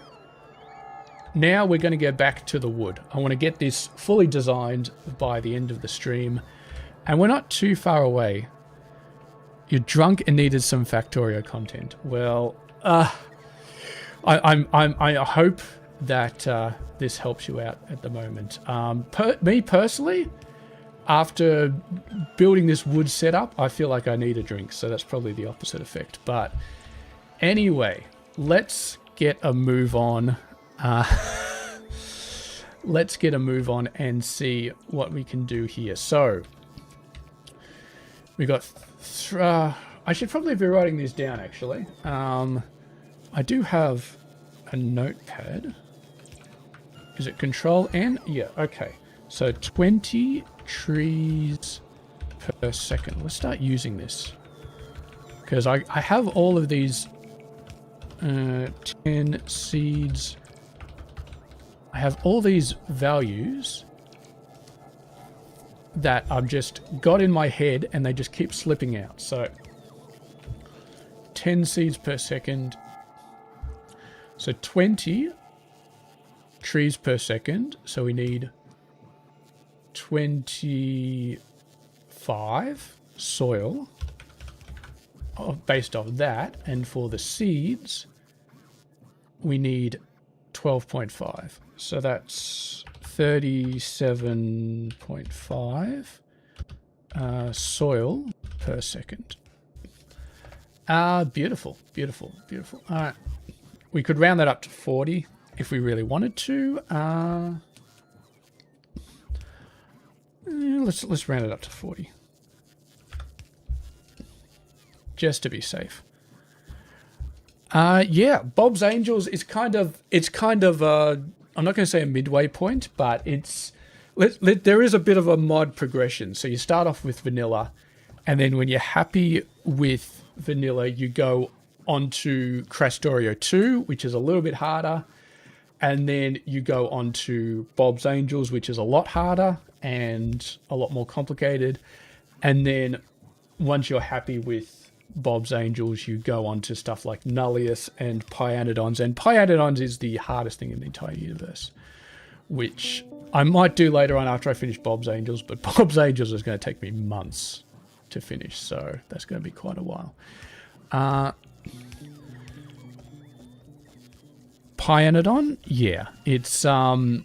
now we're going to go back to the wood. I want to get this fully designed by the end of the stream, and we're not too far away. You're drunk and needed some Factorio content. Well, I hope that this helps you out at the moment. Me personally, after building this wood setup, I feel like I need a drink, so that's probably the opposite effect. But anyway, let's get a move on. Let's get a move on and see what we can do here. So we got I should probably be writing these down, actually. I do have a notepad. Is it Control N? Yeah, okay. So 20 trees per second. Let's start using this, because I have all of these 10 seeds. I have all these values that I've just got in my head, and they just keep slipping out. So 10 seeds per second. So 20 trees per second. So we need 25 soil based off that. And for the seeds, we need 12.5. So that's 37.5 soil per second. Beautiful, beautiful, beautiful. All right. We could round that up to 40 if we really wanted to. Let's round it up to 40. Just to be safe. Yeah, Bob's Angels is kind of I'm not going to say a midway point, but there is a bit of a mod progression. So you start off with vanilla, and then when you're happy with vanilla, you go onto Factorio 2, which is a little bit harder, and then you go onto Bob's Angels, which is a lot harder and a lot more complicated. And then once you're happy with Bob's Angels, you go on to stuff like Nullius and Pyanodons. And Pyanodons is the hardest thing in the entire universe, which I might do later on after I finish Bob's Angels, but Bob's Angels is going to take me months to finish, so that's going to be quite a while. Pyanodon, yeah, it's well,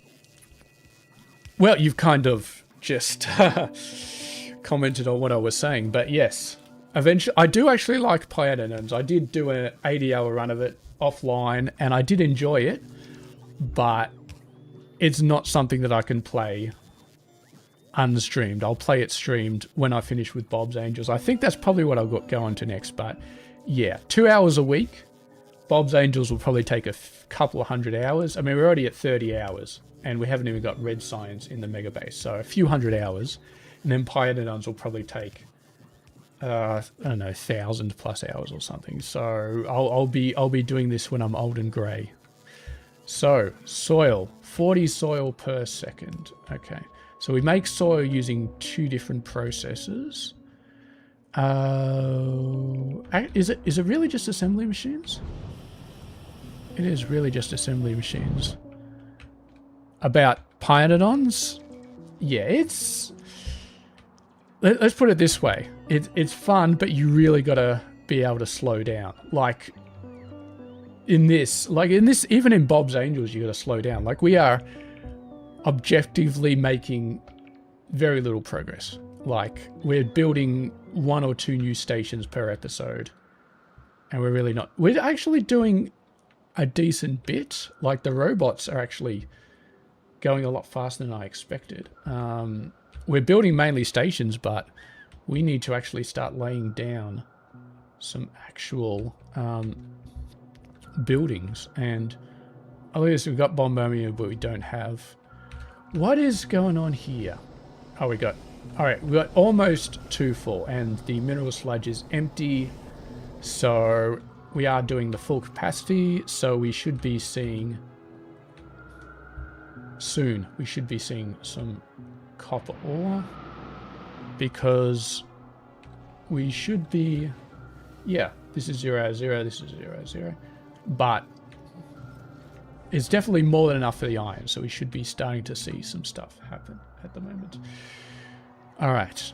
you've kind of just commented on what I was saying, but yes, eventually I do actually like Pyanodons. I did do an 80-hour run of it offline, and I did enjoy it, but it's not something that I can play unstreamed. I'll play it streamed when I finish with Bob's Angels. I think that's probably what I'll go on to next, but yeah, 2 hours a week. Bob's Angels will probably take a couple of 100 hours. I mean, we're already at 30 hours, and we haven't even got red signs in the mega base, so a few 100 hours. And then Pyanodons will probably take, I don't know, 1,000+ hours or something. So I'll be doing this when I'm old and grey. So soil, 40 soil per second. Okay, so we make soil using 2 different processes. Is it really just assembly machines? It is really just assembly machines. About Pyanodons, yeah, let's put it this way. It's fun, but you really gotta be able to slow down. Like in this, even in Bob's Angels, you gotta slow down. Like, we are objectively making very little progress. Like, we're building 1 or 2 new stations per episode, and we're actually doing a decent bit. Like, the robots are actually going a lot faster than I expected. We're building mainly stations, but we need to actually start laying down some actual buildings. And at least we've got Bombomia, but we don't have... What is going on here? Oh, we got almost 2 full, and the mineral sludge is empty. So we are doing the full capacity, so we should be seeing... Soon, we should be seeing some copper ore, because we should be... Yeah, this is 0, 0, this is 0, 0. But it's definitely more than enough for the iron, so we should be starting to see some stuff happen at the moment. All right.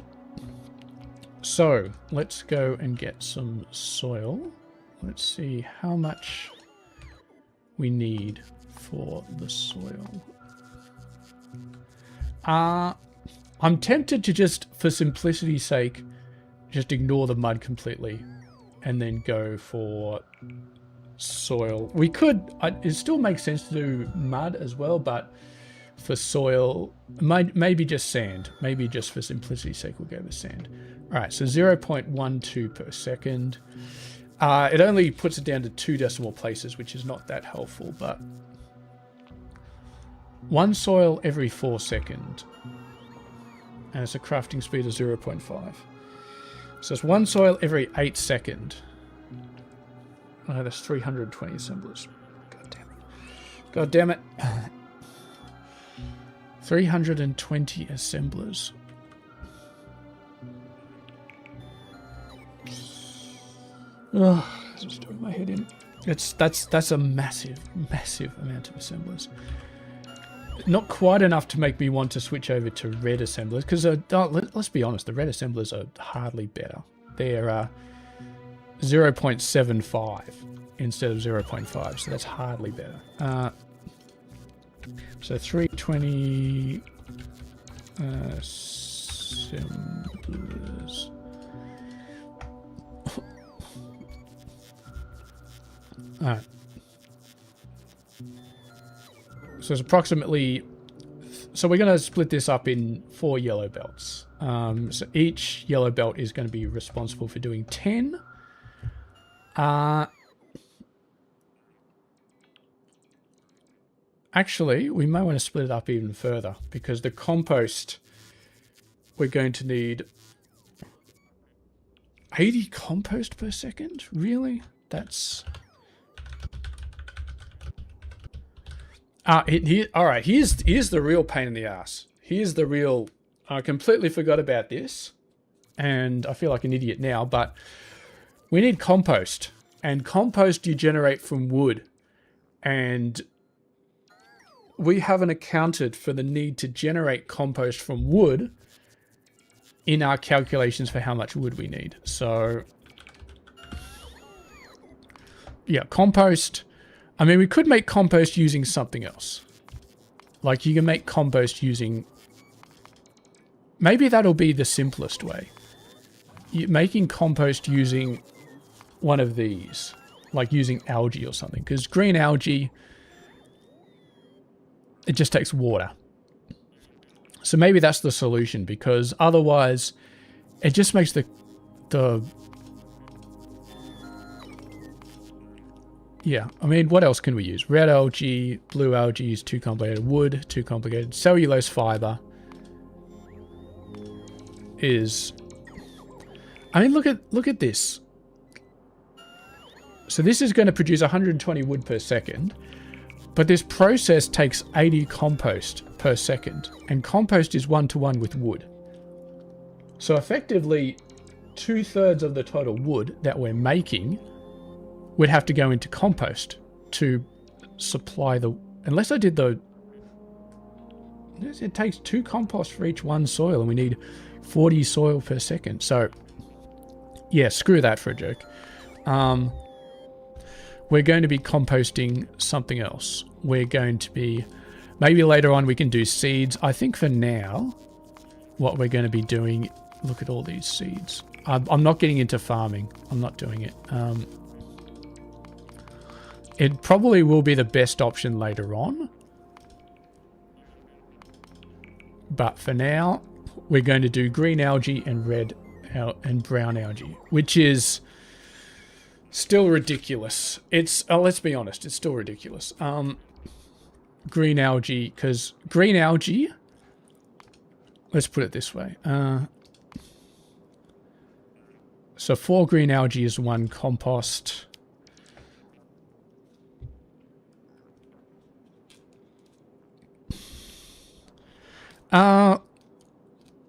So let's go and get some soil. Let's see how much we need for the soil. I'm tempted to just, for simplicity's sake, just ignore the mud completely and then go for soil. We could, it still makes sense to do mud as well, but for soil, maybe just sand. Maybe just for simplicity's sake, we'll go with sand. All right, so 0.12 per second. It only puts it down to 2 decimal places, which is not that helpful, but 1 soil every 4 seconds. And it's a crafting speed of 0.5. So it's 1 soil every 8 seconds. Oh, that's 320 assemblers. God damn it. God damn it. 320 assemblers. Oh, just doing my head in. That's a massive, massive amount of assemblers. not quite enough to make me want to switch over to red assemblers, because let's be honest, the red assemblers are hardly better. They're 0.75 instead of 0.5, so that's hardly better. So 320 assemblers. Alright. So it's approximately... So we're going to split this up in 4 yellow belts. So each yellow belt is going to be responsible for doing 10. Actually, we may want to split it up even further, because the compost, we're going to need 80 compost per second? Really? That's... Alright, here's the real pain in the ass. Here's the real... I completely forgot about this, and I feel like an idiot now, but we need compost. And compost you generate from wood. And we haven't accounted for the need to generate compost from wood in our calculations for how much wood we need. So, yeah, compost... I mean, we could make compost using something else. Like, you can make compost using... Maybe that'll be the simplest way. Making compost using one of these. Like using algae or something. Because green algae, it just takes water. So maybe that's the solution. Because otherwise, it just makes the yeah, I mean, what else can we use? Red algae, blue algae is too complicated. Wood, too complicated. Cellulose fiber is... I mean, look at this. So this is going to produce 120 wood per second, but this process takes 80 compost per second, and compost is 1-to-1 with wood. So effectively, 2/3 of the total wood that we're making would have to go into compost to supply the... Unless I did the... It takes 2 compost for each 1 soil, and we need 40 soil per second. So, yeah, screw that for a joke. We're going to be composting something else. We're going to be... Maybe later on we can do seeds. I think for now, what we're going to be doing... Look at all these seeds. I'm not getting into farming. I'm not doing it. It probably will be the best option later on. But for now, we're going to do green algae and red and brown algae, which is still ridiculous. It's, let's be honest, it's still ridiculous. Green algae, because green algae, let's put it this way. So 4 green algae is 1 compost.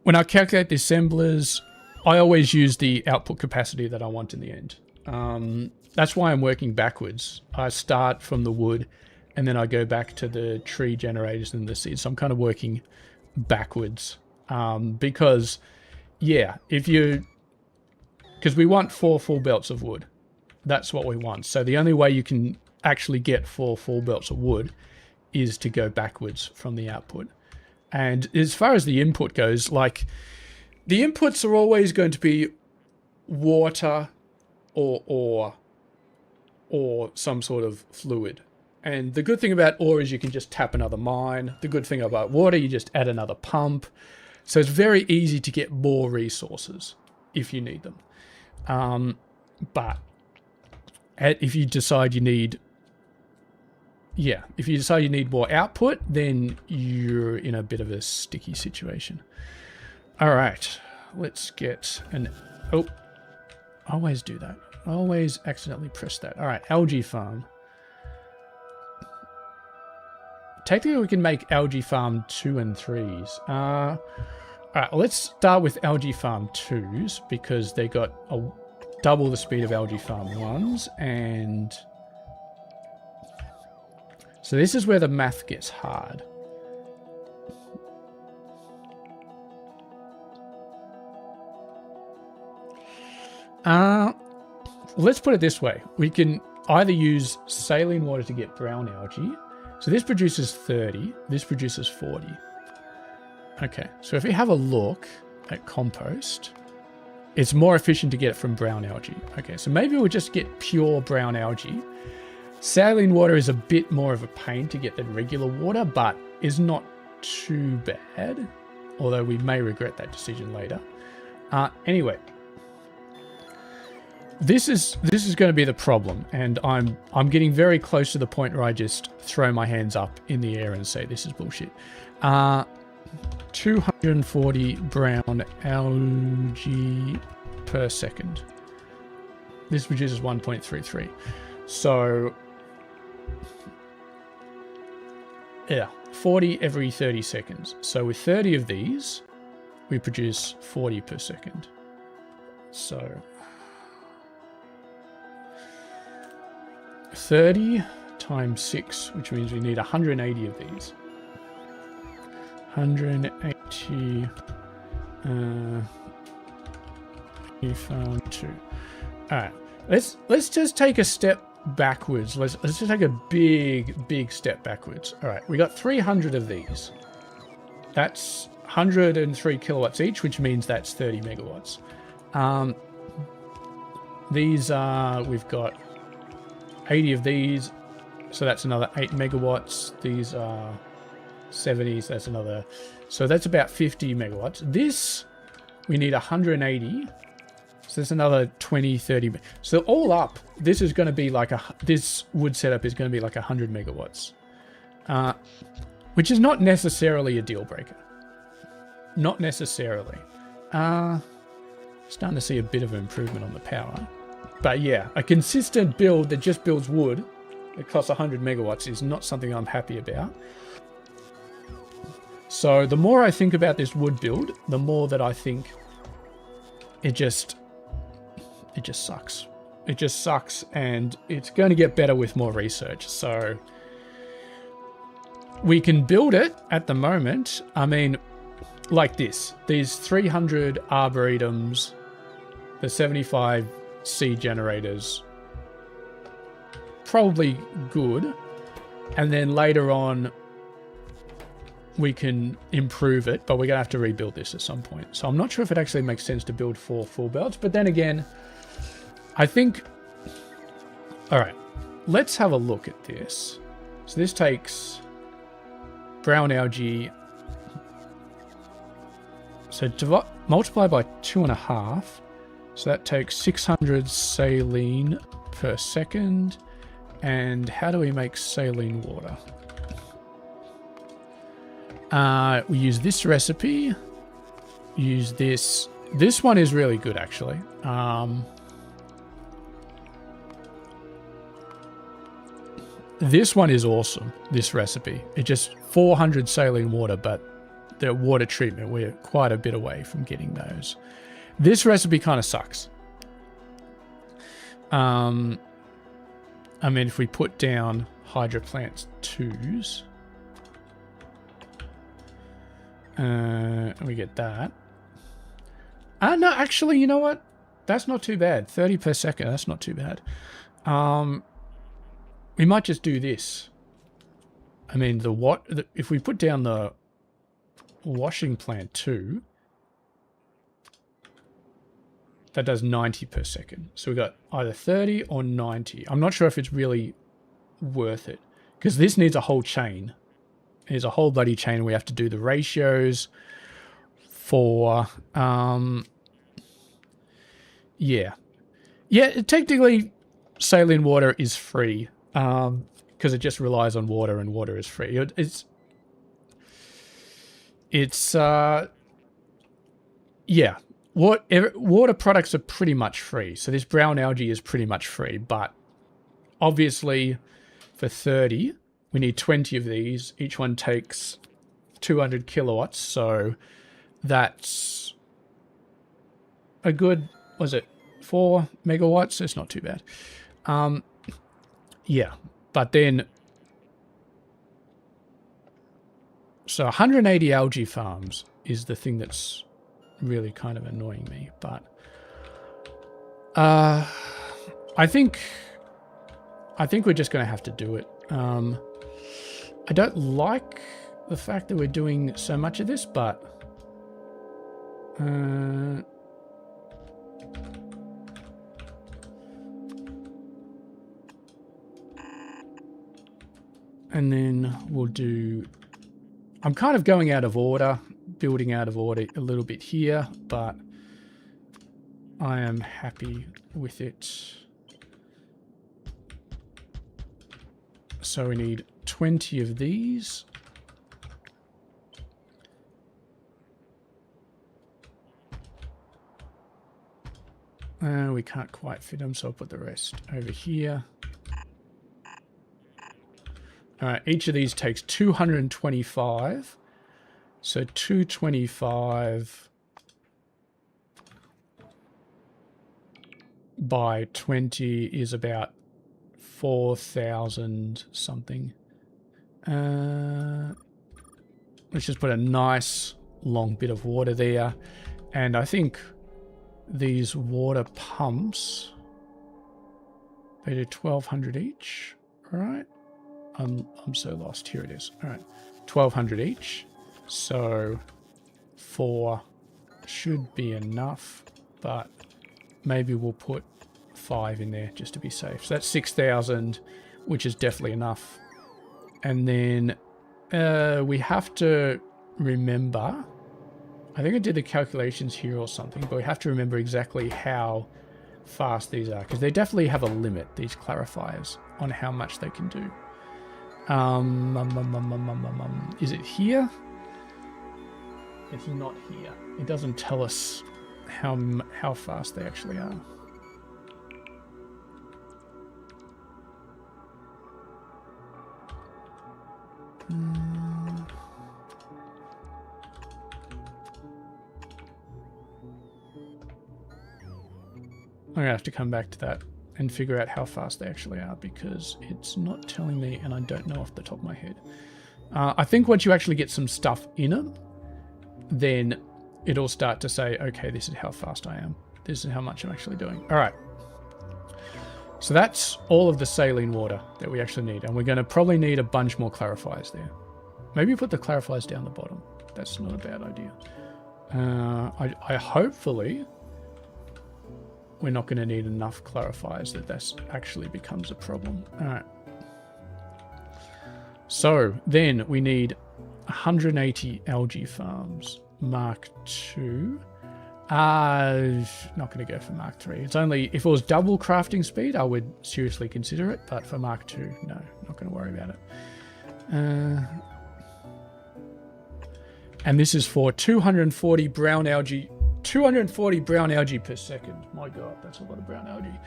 When I calculate the assemblers, I always use the output capacity that I want in the end. That's why I'm working backwards. I start from the wood, and then I go back to the tree generators and the seeds. So I'm kind of working backwards. Because, yeah, because we want 4 full belts of wood. That's what we want. So the only way you can actually get 4 full belts of wood is to go backwards from the output. And as far as the input goes, like, the inputs are always going to be water or some sort of fluid. And the good thing about ore is you can just tap another mine. The good thing about water, you just add another pump. So it's very easy to get more resources if you need them. But if you decide you need... Yeah, if you decide you need more output, then you're in a bit of a sticky situation. All right, let's get an... Oh, I always do that. I always accidentally press that. All right, algae farm. Technically, we can make algae farm 2 and 3s. All right, let's start with algae farm 2s because they got double the speed of algae farm 1s, and... So this is where the math gets hard. Let's put it this way. We can either use saline water to get brown algae. So this produces 30. This produces 40. Okay, so if we have a look at compost, it's more efficient to get it from brown algae. Okay, so maybe we'll just get pure brown algae. Saline water is a bit more of a pain to get than regular water, but is not too bad. Although we may regret that decision later. Anyway, this is going to be the problem, and I'm getting very close to the point where I just throw my hands up in the air and say this is bullshit. 240 brown algae per second. This produces 1.33. So yeah, 40 every 30 seconds. So with 30 of these, we produce 40 per second. So 30 times 6, which means we need 180 of these. 180 found 2. Alright, let's just take a step backwards. Let's just take a big step backwards. Alright, we got 300 of these. That's 103 kilowatts each, which means that's 30 megawatts. These are, we've got 80 of these, so that's another 8 megawatts. These are 70s, that's another, so that's about 50 megawatts. This, we need 180, so that's another 20, 30. So all up, this is going to be like this wood setup is going to be like 100 megawatts, which is not necessarily a deal breaker. Not necessarily. Starting to see a bit of an improvement on the power. But yeah, a consistent build that just builds wood that costs 100 megawatts is not something I'm happy about. So the more I think about this wood build, the more that I think it just sucks. It just sucks, and it's going to get better with more research. So we can build it at the moment. I mean, like this. These 300 arboretums, the 75 seed generators, probably good. And then later on, we can improve it, but we're going to have to rebuild this at some point. So I'm not sure if it actually makes sense to build 4 full belts, but then again, I think... Alright, let's have a look at this. So this takes brown algae. So multiply by 2.5. So that takes 600 saline per second. And how do we make saline water? We use this recipe. Use this. This one is really good, actually. This one is awesome, this recipe. It just 400 saline water, but the water treatment, we're quite a bit away from getting those. This recipe kind of sucks. I mean, if we put down hydroplants 2s, we get that. No, actually, you know what? That's not too bad. 30 per second, that's not too bad. We might just do this. I mean, if we put down the washing plant 2, that does 90 per second. So we got either 30 or 90. I'm not sure if it's really worth it, because this needs a whole chain. There's a whole bloody chain. We have to do the ratios for, yeah. Yeah, technically, saline water is free, because it just relies on water, and water is free. Yeah. Water products are pretty much free. So this brown algae is pretty much free, but obviously for 30, we need 20 of these. Each one takes 200 kilowatts. So that's a good, was it 4 megawatts? It's not too bad. Yeah, but then, so 180 algae farms is the thing that's really kind of annoying me, but I think we're just going to have to do it. I don't like the fact that we're doing so much of this, but and then we'll do... I'm kind of going out of order, building out of order a little bit here, but I am happy with it. So we need 20 of these. We can't quite fit them, so I'll put the rest over here. Alright, each of these takes 225. So 225 by 20 is about 4,000 something. Let's just put a nice long bit of water there. And I think these water pumps, they do 1,200 each, right? I'm so lost. Here it is. All right, 1,200 each. So 4 should be enough, but maybe we'll put 5 in there just to be safe. So that's 6,000, which is definitely enough. And then we have to remember, I think I did the calculations here or something, but we have to remember exactly how fast these are, because they definitely have a limit, these clarifiers, on how much they can do. Is it here? It's not here. It doesn't tell us how fast they actually are. I'm gonna have to come back to that and figure out how fast they actually are, because it's not telling me and I don't know off the top of my head. I think once you actually get some stuff in them, then it'll start to say, okay, this is how fast I am. This is how much I'm actually doing. All right. So that's all of the saline water that we actually need. And we're going to probably need a bunch more clarifiers there. Maybe put the clarifiers down the bottom. That's not a bad idea. I hopefully... we're not going to need enough clarifiers that this actually becomes a problem. All right. So then we need 180 algae farms. Mark 2. Not going to go for Mark 3. It's only, if it was double crafting speed, I would seriously consider it. But for Mark 2, no, not going to worry about it. And this is for 240 brown algae. 240 brown algae per second. My God, that's a lot of brown algae.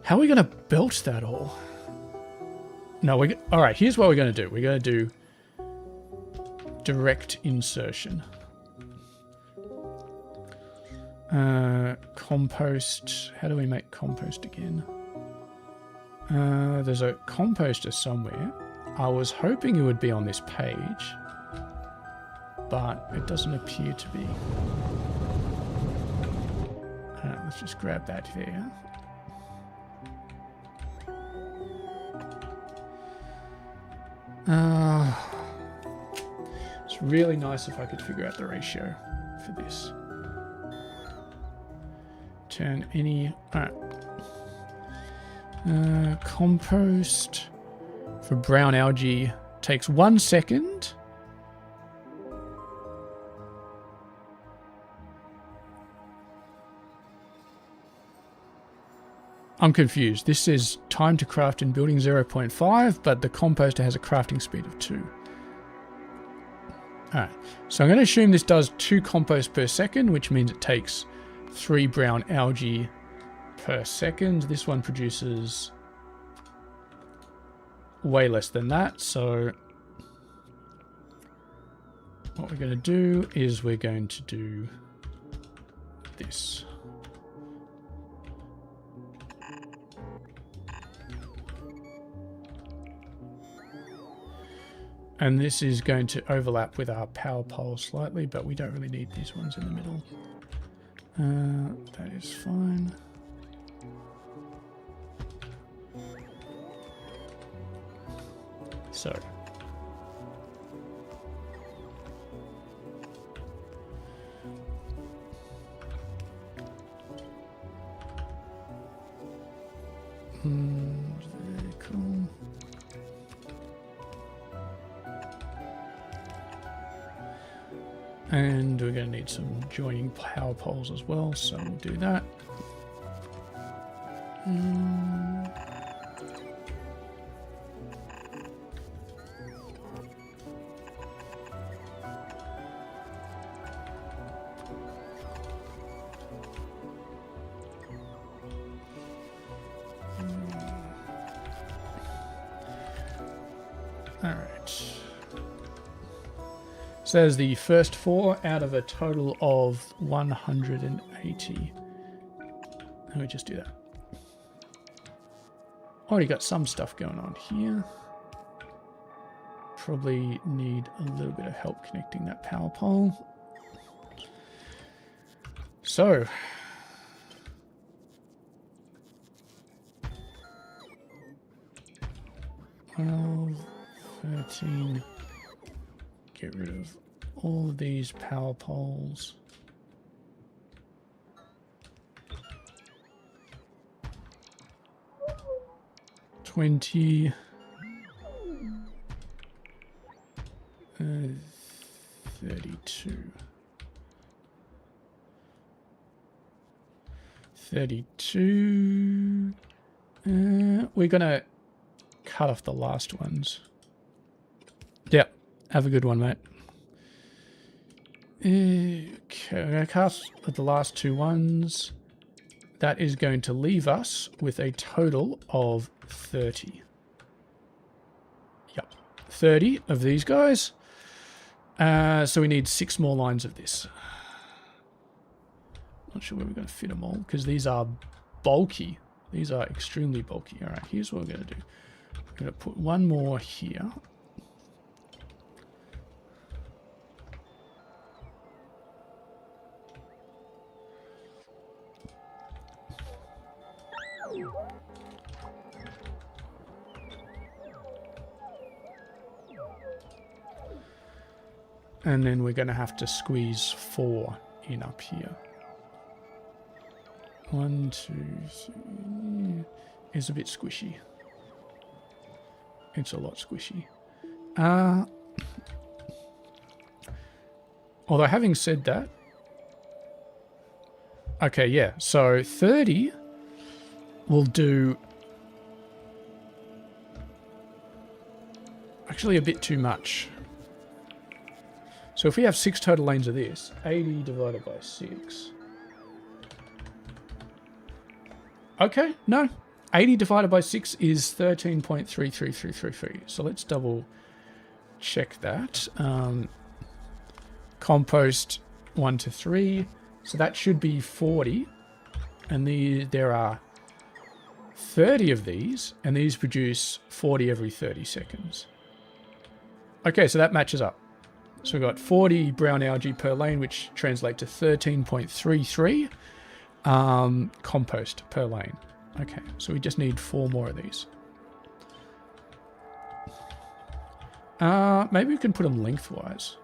How are we going to belch that all? No, all right, here's what we're going to do. We're going to do direct insertion. Compost. How do we make compost again? There's a composter somewhere. I was hoping it would be on this page, but it doesn't appear to be. Let's just grab that there. It's really nice if I could figure out the ratio for this. Turn any... Alright. Compost for brown algae takes 1 second. I'm confused. This is time to craft in building 0.5, but the composter has a crafting speed of 2. Alright, so I'm going to assume this does 2 compost per second, which means it takes 3 brown algae per second. This one produces way less than that, so what we're going to do is we're going to do this. And this is going to overlap with our power pole slightly, but we don't really need these ones in the middle. That is fine. So. Very cool. And we're going to need some joining power poles as well, so we'll do that. Alright. So there's the first 4 out of a total of 180. Let me just do that. Already got some stuff going on here. Probably need a little bit of help connecting that power pole. So. Well, 13. Get rid of all of these power poles. $20. 32. 32. We're gonna cut off the last ones. Yep. Have a good one, mate. Okay, we're going to cut the last 2 ones. That is going to leave us with a total of 30. Yep. 30 of these guys. So we need 6 more lines of this. Not sure where we're going to fit them all, because these are bulky. These are extremely bulky. Alright, here's what we're going to do. We're going to put 1 more here. And then we're going to have to squeeze 4 in up here. 1, 2, 3. It's a bit squishy. It's a lot squishy. Although having said that, okay, yeah. So 30 will do actually a bit too much. So if we have 6 total lanes of this, 80 divided by 6. Okay, no. 80 divided by 6 is 13.33333. So let's double check that. Compost 1 to 3. So that should be 40. And there are 30 of these, and these produce 40 every 30 seconds. Okay, so that matches up. So we've got 40 brown algae per lane, which translate to 13.33 compost per lane. Okay, so we just need 4 more of these. Maybe we can put them lengthwise.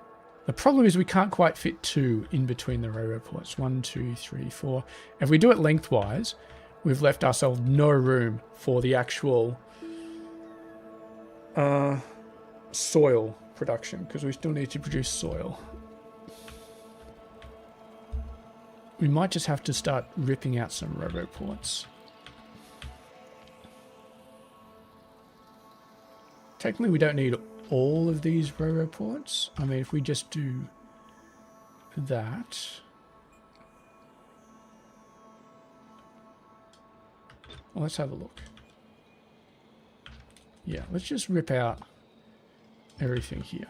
The problem is we can't quite fit 2 in between the railroad ports. 1, 2, 3, 4. If we do it lengthwise, we've left ourselves no room for the actual soil production, because we still need to produce soil. We might just have to start ripping out some railroad ports. Technically, we don't need all of these railroad ports. I mean, if we just do that. Well, let's have a look. Yeah, let's just rip out everything here.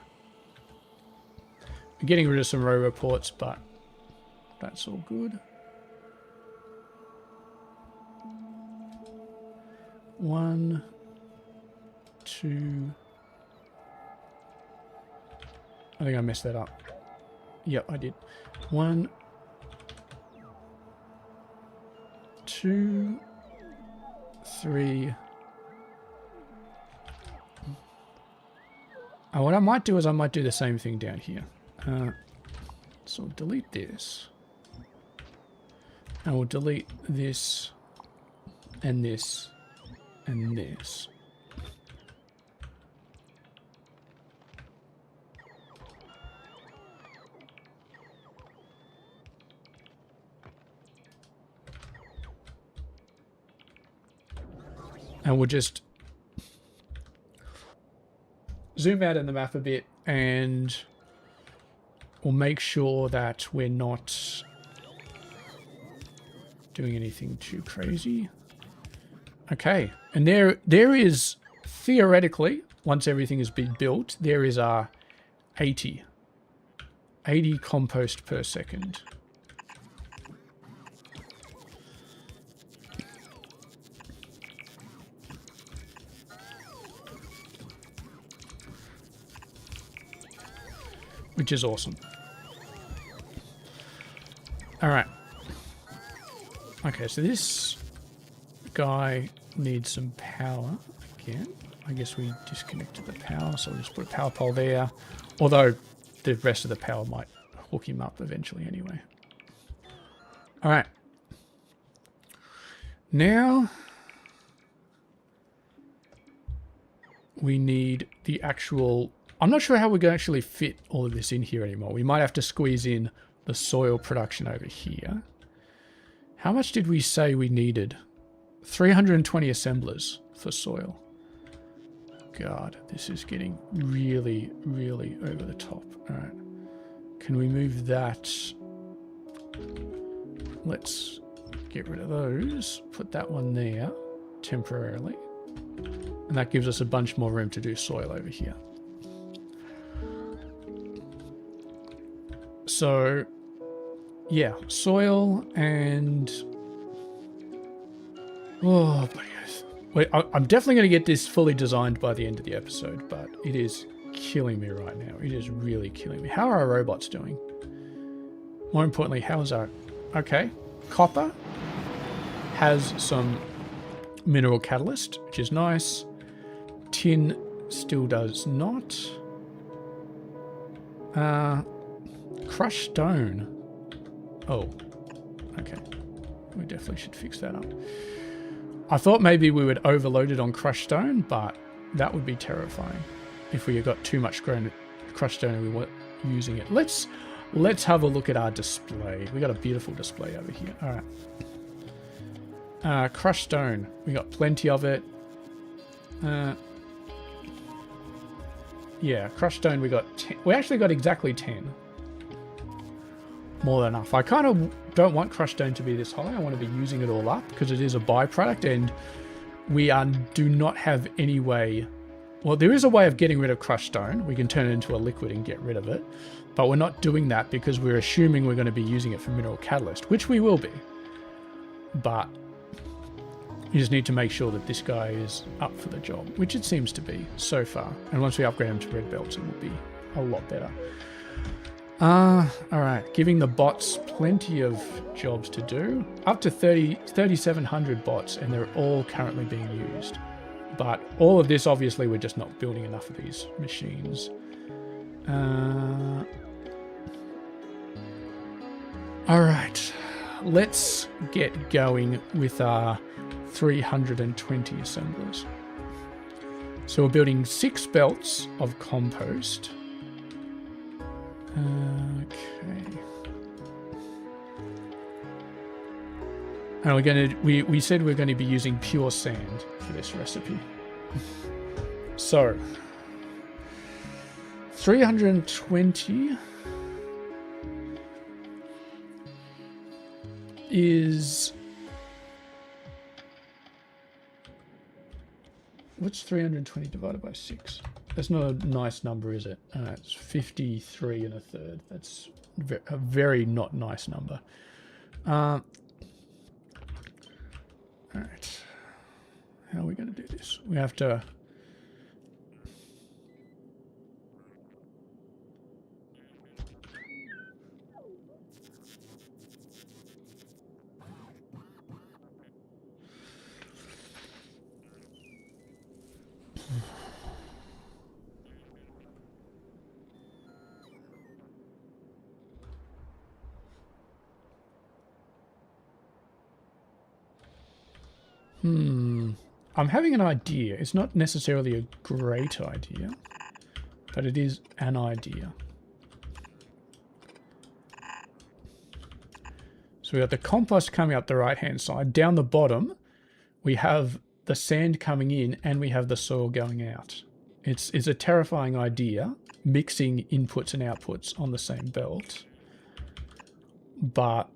We're getting rid of some railroad ports, but that's all good. 1, 2. I think I messed that up. Yep, I did. 1, 2, 3. Oh, what I might do is I might do the same thing down here. So we'll delete this. And we'll delete this and this and this. And we'll just zoom out in the map a bit and we'll make sure that we're not doing anything too crazy. Okay, and there is, theoretically, once everything has been built, there is 80 compost per second. Which is awesome. All right. Okay, so this guy needs some power again. I guess we disconnected the power, so we'll just put a power pole there. Although the rest of the power might hook him up eventually anyway. All right. Now we need the actual... I'm not sure how we're going to actually fit all of this in here anymore. We might have to squeeze in the soil production over here. How much did we say we needed? 320 assemblers for soil. God, this is getting really, really over the top. All right. Can we move that? Let's get rid of those. Put that one there temporarily. And that gives us a bunch more room to do soil over here. So, yeah, soil and... Oh, bloody oath. Wait, I'm definitely going to get this fully designed by the end of the episode, but it is killing me right now. It is really killing me. How are our robots doing? More importantly, how is our... Okay, copper has some mineral catalyst, which is nice. Tin still does not. Crushed stone. Oh, okay. We definitely should fix that up. I thought maybe we would overload it on crushed stone, but that would be terrifying if we got too much crushed stone and we weren't using it. Let's have a look at our display. We got a beautiful display over here. All right. Crushed stone. We got plenty of it. Yeah, crushed stone. We got 10. We actually got exactly 10. More than enough. I kind of don't want crushed stone to be this high. I want to be using it all up because it is a byproduct and we do not have any way... Well, there is a way of getting rid of crushed stone. We can turn it into a liquid and get rid of it. But we're not doing that because we're assuming we're going to be using it for mineral catalyst, which we will be. But you just need to make sure that this guy is up for the job, which it seems to be so far. And once we upgrade him to red belts, it will be a lot better. All right, giving the bots plenty of jobs to do. Up to 3,700 bots, and they're all currently being used. But all of this, obviously, we're just not building enough of these machines. All right, let's get going with our 320 assemblers. So we're building 6 belts of compost. Okay. And we said we're going to be using pure sand for this recipe. So 320 is... What's 320 divided by 6? That's not a nice number, is it? It's 53 and a third. That's a very not nice number. All right. How are we going to do this? We have to... I'm having an idea. It's not necessarily a great idea, but it is an idea. So we got the compost coming up the right-hand side. Down the bottom, we have the sand coming in and we have the soil going out. It's a terrifying idea, mixing inputs and outputs on the same belt. But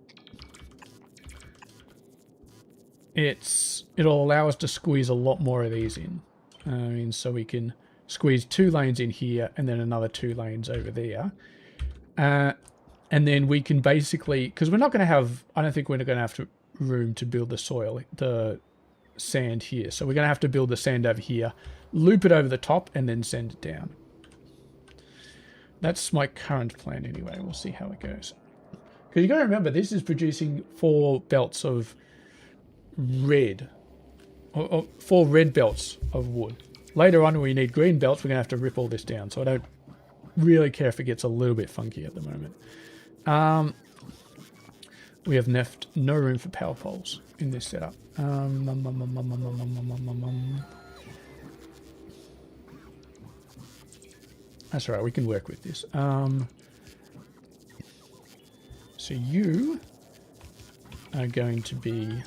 it'll allow us to squeeze a lot more of these in. I mean, so we can squeeze 2 lanes in here and then another 2 lanes over there. And then we can basically, because we're not going to have, I don't think we're going to have room to build the sand here. So we're going to have to build the sand over here, loop it over the top, and then send it down. That's my current plan anyway. We'll see how it goes. Because you got to remember, this is producing 4 belts of red, or 4 red belts of wood. Later on, when we need green belts, we're going to have to rip all this down. So I don't really care if it gets a little bit funky at the moment. We have left no room for power poles in this setup. That's all right, we can work with this. So you are going to be...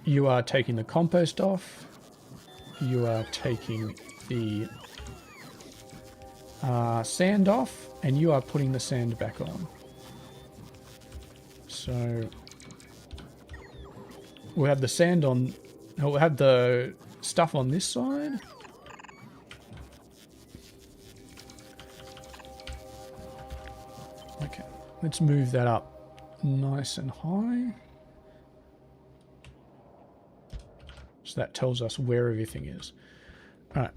You are taking the compost off. You are taking the sand off, and you are putting the sand back on. So we'll have the sand on. We'll have the stuff on this side. Okay, let's move that up nice and high. So that tells us where everything is. All right.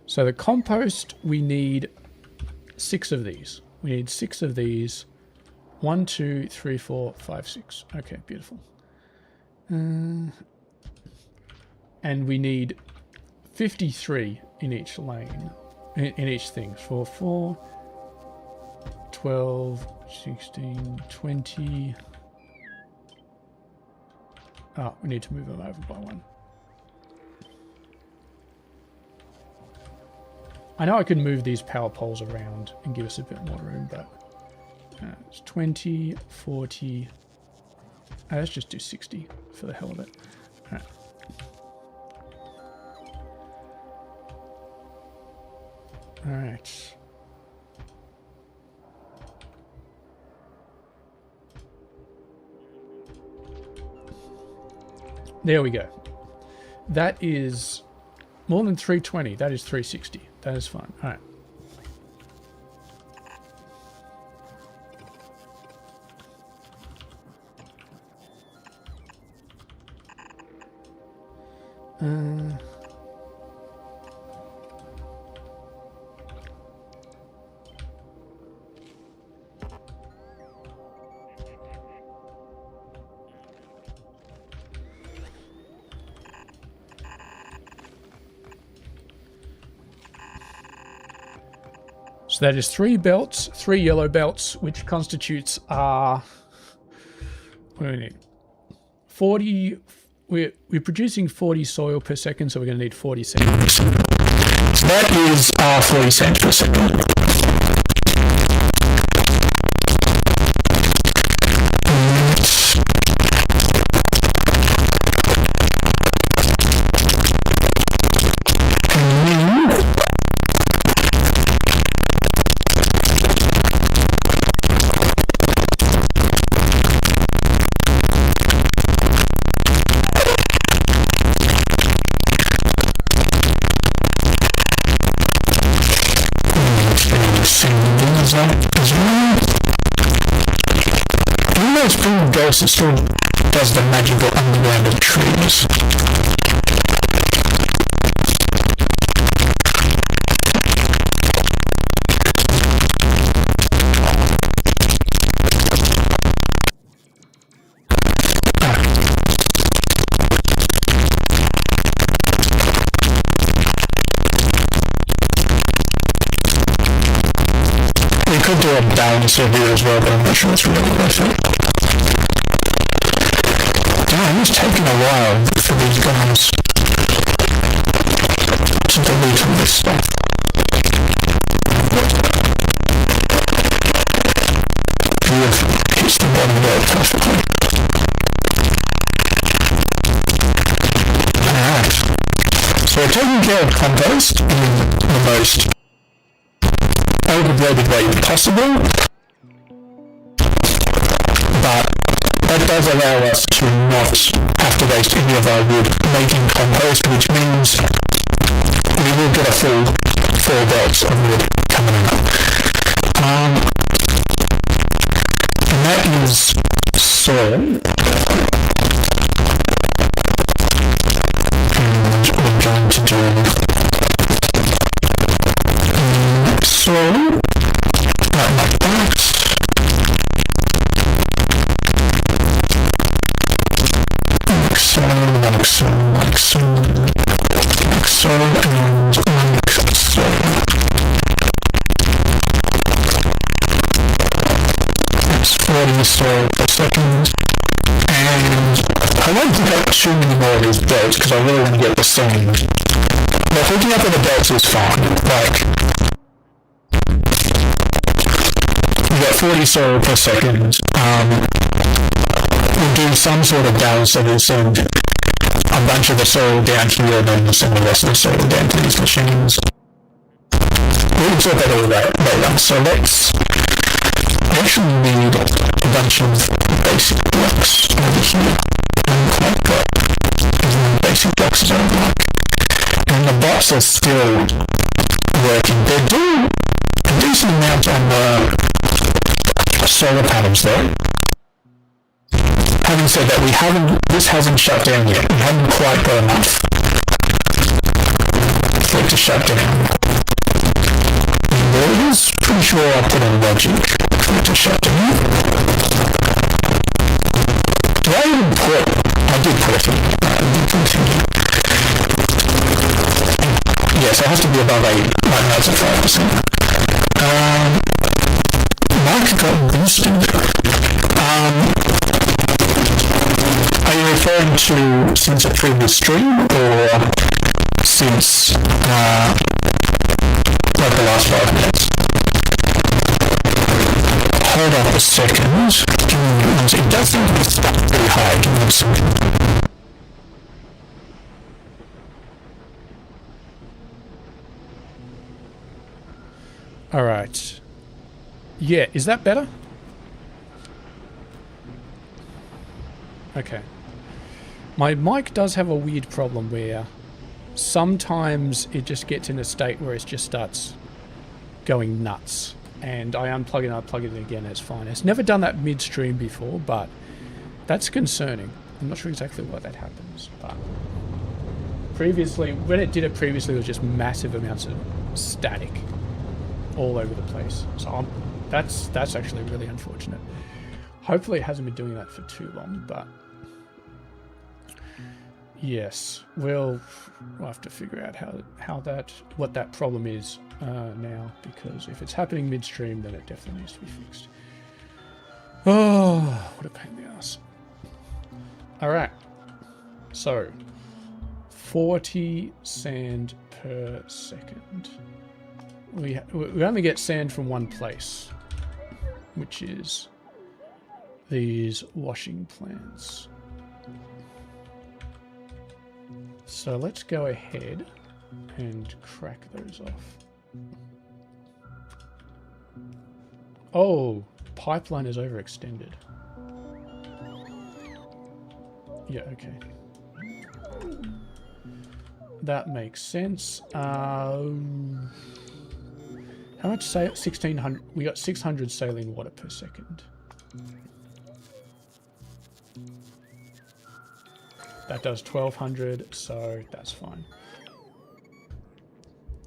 So the compost, we need 6 of these. We need 6 of these. 1, 2, 3, 4, 5, 6. Okay, beautiful. And we need 53 in each lane, in each thing. 4, 4, 12, 16, 20... Oh, we need to move them over by 1. I know I can move these power poles around and give us a bit more room, but it's 20, 40. Let's just do 60 for the hell of it. All right. All right. There we go. That is more than 320. That is 360. That is fine. All right. So that is 3 belts, 3 yellow belts, which constitutes what do we need? 40. We're producing 40 soil per second, so we're going to need 40 sand per second. So that is 40 sand per second. It still does the magical underground of trees. balancer here as well, but I'm not sure it's really worth it. Damn, it's taken a while for these guys to delete all this stuff. Beautiful. Hits the bottom there perfectly. Alright. So we're taking care of compost in the most overbloated way possible, but that does allow us to not have to waste any of our wood making compost, which means we will get a full 4 belts of wood coming up. And that is soil. And we're going to do soil, like that. Like so, like so, like so, like so, and like so. That's 40 soil per second. And I won't pick up too many more of these belts because I really want to get the same. But hooking up with the belts is fine. Like, we got 40 soil per second. We'll do some sort of balance, so we'll send a bunch of the soil down here and then we'll send the rest of the soil down to these machines. We'll talk about all that later. So I actually need a bunch of basic blocks over here. I haven't quite got as many basic blocks as I would like. And the bots are still working. They're doing a decent amount on the solar panels though. Having said that, this hasn't shut down yet. We haven't quite got enough for it to shut down. There it is. Pretty sure I put in logic for it to shut down. Did I even put? I did put it in. Continue. Yes, it has to be above 8. Right now it's at 5%. Mike got boosted. Are you referring to since a previous stream or since like the last 5 minutes? Hold on a second. It does seem to be pretty high. Give me a second. All right. Yeah, is that better? Okay. My mic does have a weird problem where sometimes it just gets in a state where it just starts going nuts. And I unplug it and I plug it in again, it's fine. It's never done that midstream before, but that's concerning. I'm not sure exactly why that happens, but previously, when it did it previously, it was just massive amounts of static all over the place. So that's actually really unfortunate. Hopefully it hasn't been doing that for too long, but yes, we'll have to figure out what that problem is now, because if it's happening midstream, then it definitely needs to be fixed. Oh, what a pain in the ass. All right, so 40 sand per second. We only get sand from one place, which is these washing plants. So let's go ahead and crack those off. Oh, pipeline is overextended. Yeah, okay. That makes sense. How much 1600? We got 600 saline water per second. That does 1200, so that's fine.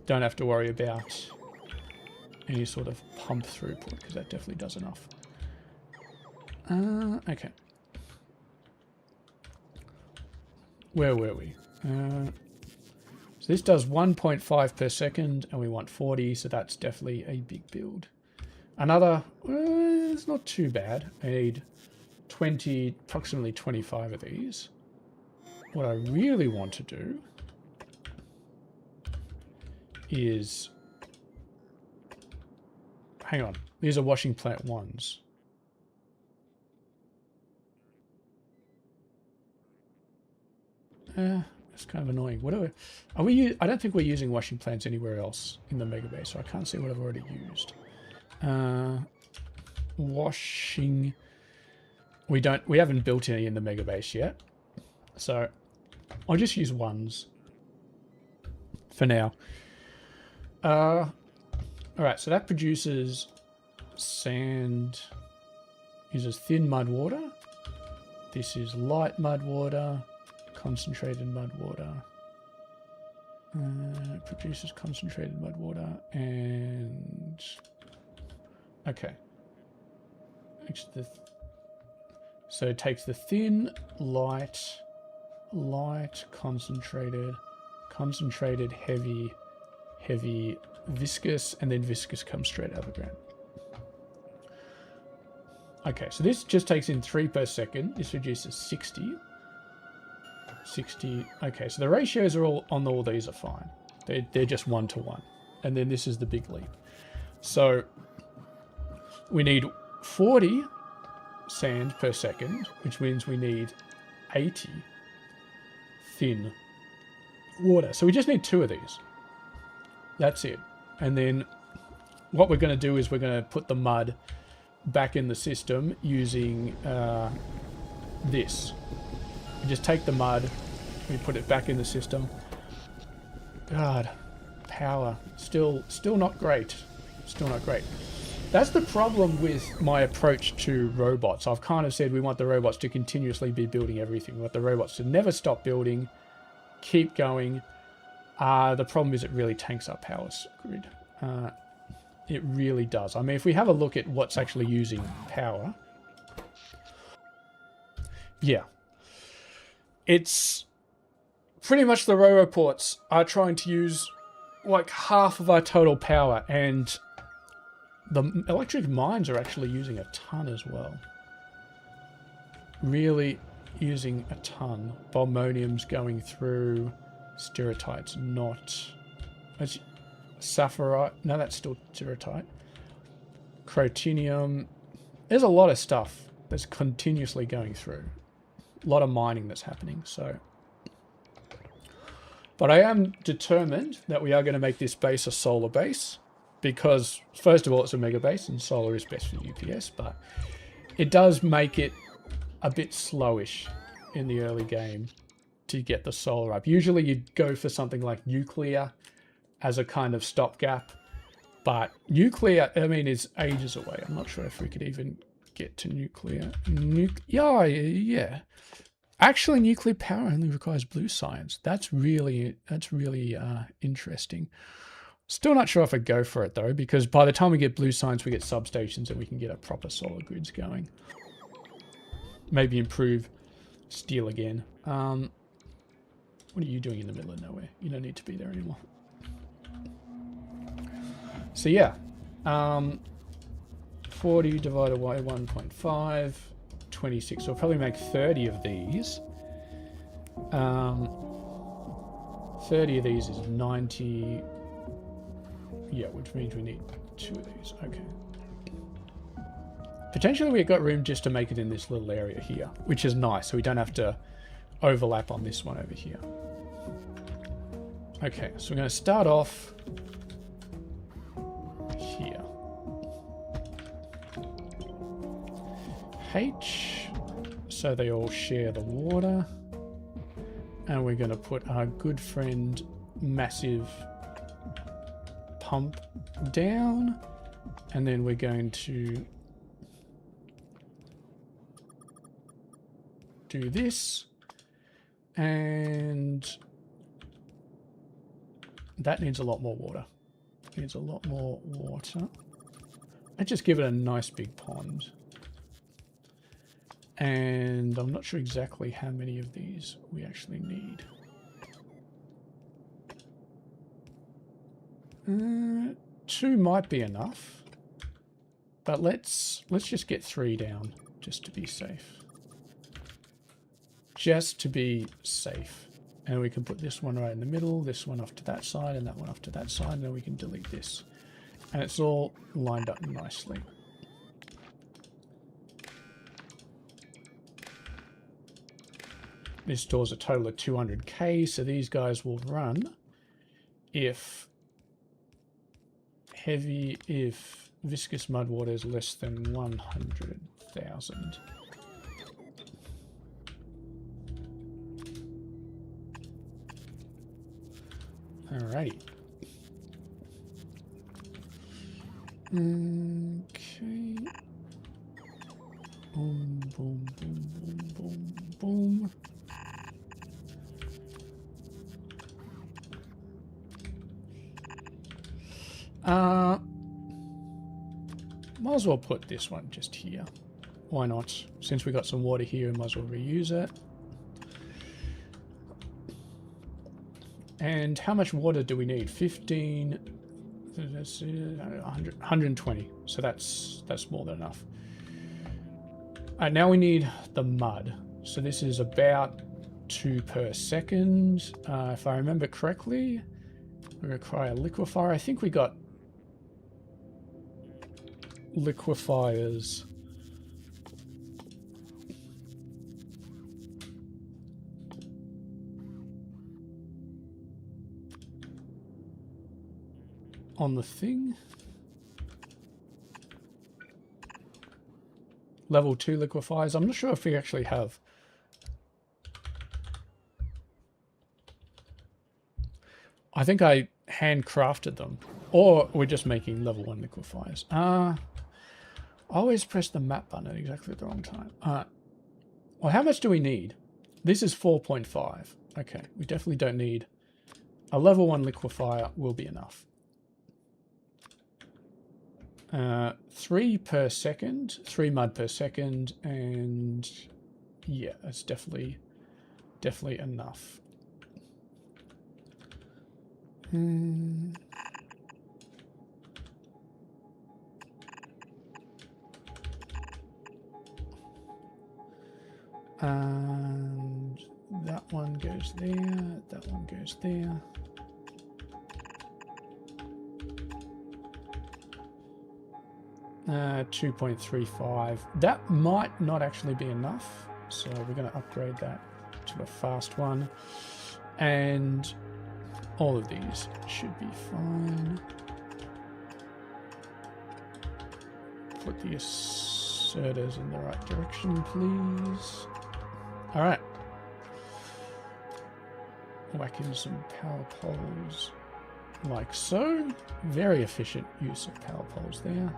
Don't have to worry about any sort of pump throughput, because that definitely does enough. Okay. Where were we? So this does 1.5 per second, and we want 40, so that's definitely a big build. Another, it's not too bad. I need 20, approximately 25 of these. What I really want to do is, hang on, these are washing plant ones. It's kind of annoying. What are we? I don't think we're using washing plants anywhere else in the mega base, so I can't see what I've already used. Washing. We haven't built any in the mega base yet, so I'll just use ones for now. All right, so that produces sand. Uses thin mud water. This is light mud water. Concentrated mud water. Produces concentrated mud water and okay. So it takes the thin, light, concentrated, heavy, viscous, and then viscous comes straight out of the ground. Okay, so this just takes in 3 per second. This reduces 60. 60. Okay, so the ratios are all these are fine. They're just 1 to 1. And then this is the big leap. So we need 40 sand per second, which means we need 80 thin water. So we just need 2 of these. That's it. And then what we're going to do is we're going to put the mud back in the system using this. We just take the mud, we put it back in the system. God, power. Still not great. Still not great. That's the problem with my approach to robots. I've kind of said we want the robots to continuously be building everything. We want the robots to never stop building, keep going. The problem is it really tanks our power grid. It really does. I mean, if we have a look at what's actually using power. Yeah. It's pretty much the roboports are trying to use like half of our total power, and the electric mines are actually using a ton as well. Really using a ton. Bombonium's going through. Stereotype's not. Sapphirite. No, that's still stereotype. Crotinium. There's a lot of stuff that's continuously going through. A lot of mining that's happening, so. But I am determined that we are going to make this base a solar base. Because, first of all, it's a mega base, and solar is best for UPS, but it does make it a bit slowish in the early game to get the solar up. Usually you'd go for something like nuclear as a kind of stopgap, but nuclear, I mean, is ages away. I'm not sure if we could even get to nuclear. Yeah. Actually, nuclear power only requires blue science. That's really interesting. Still not sure if I'd go for it though, because by the time we get blue science, we get substations and we can get a proper solar grids going. Maybe improve steel again. What are you doing in the middle of nowhere? You don't need to be there anymore. So yeah, 40 divided by 1.5, 26. We'll probably make 30 of these. 30 of these is 90. Yeah, which means we need 2 of these. Okay. Potentially we've got room just to make it in this little area here, which is nice, so we don't have to overlap on this one over here. Okay, so we're going to start off here. H, so they all share the water. And we're going to put our good friend massive pump down, and then we're going to do this, and that needs a lot more water. Needs a lot more water. Let's just give it a nice big pond. And I'm not sure exactly how many of these we actually need. 2 might be enough. But let's just get 3 down, just to be safe. Just to be safe. And we can put this one right in the middle, this one off to that side, and that one off to that side, and then we can delete this. And it's all lined up nicely. This stores a total of 200k, so these guys will run if viscous mud water is less than 100,000. Alrighty. Okay. Boom, boom, boom, boom, boom, boom. Might as well put this one just here. Why not? Since we got some water here, we might as well reuse it. And how much water do we need? 15, 100, 120. So that's more than enough. Now we need the mud. So this is about 2 per second. If I remember correctly, we require a liquefier. I think we got liquefiers. On the thing. Level 2 liquefiers. I'm not sure if we actually have. I think I handcrafted them. Or we're just making level 1 liquefiers. I always press the map button at exactly the wrong time. Well, how much do we need? This is 4.5. Okay, we definitely don't need. A level 1 liquefier will be enough. 3 per second, 3 mud per second, and yeah, that's definitely enough. And that one goes there, that one goes there. Uh, 2.35. That might not actually be enough, so we're going to upgrade that to a fast one. And all of these should be fine. Put the asserters in the right direction, please. All right. Whack in some power poles like so. Very efficient use of power poles there.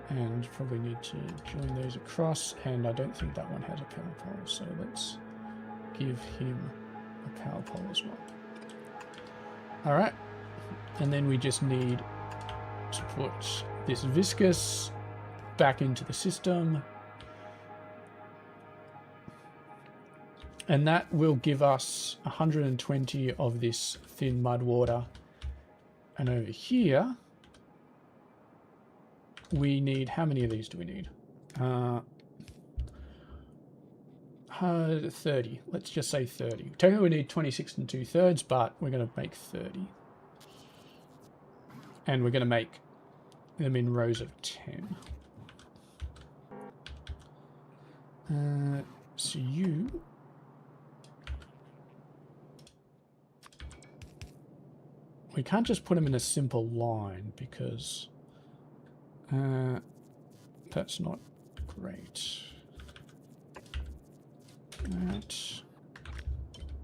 And probably need to join those across, and I don't think that one has a power pole, so let's give him a power pole as well. Alright, and then we just need to put this viscous back into the system, and that will give us 120 of this thin mud water. And over here we need, how many of these do we need? 30. Let's just say 30. Technically we need 26 2/3, but we're going to make 30. And we're going to make them in rows of 10. So you... We can't just put them in a simple line because... that's not great. That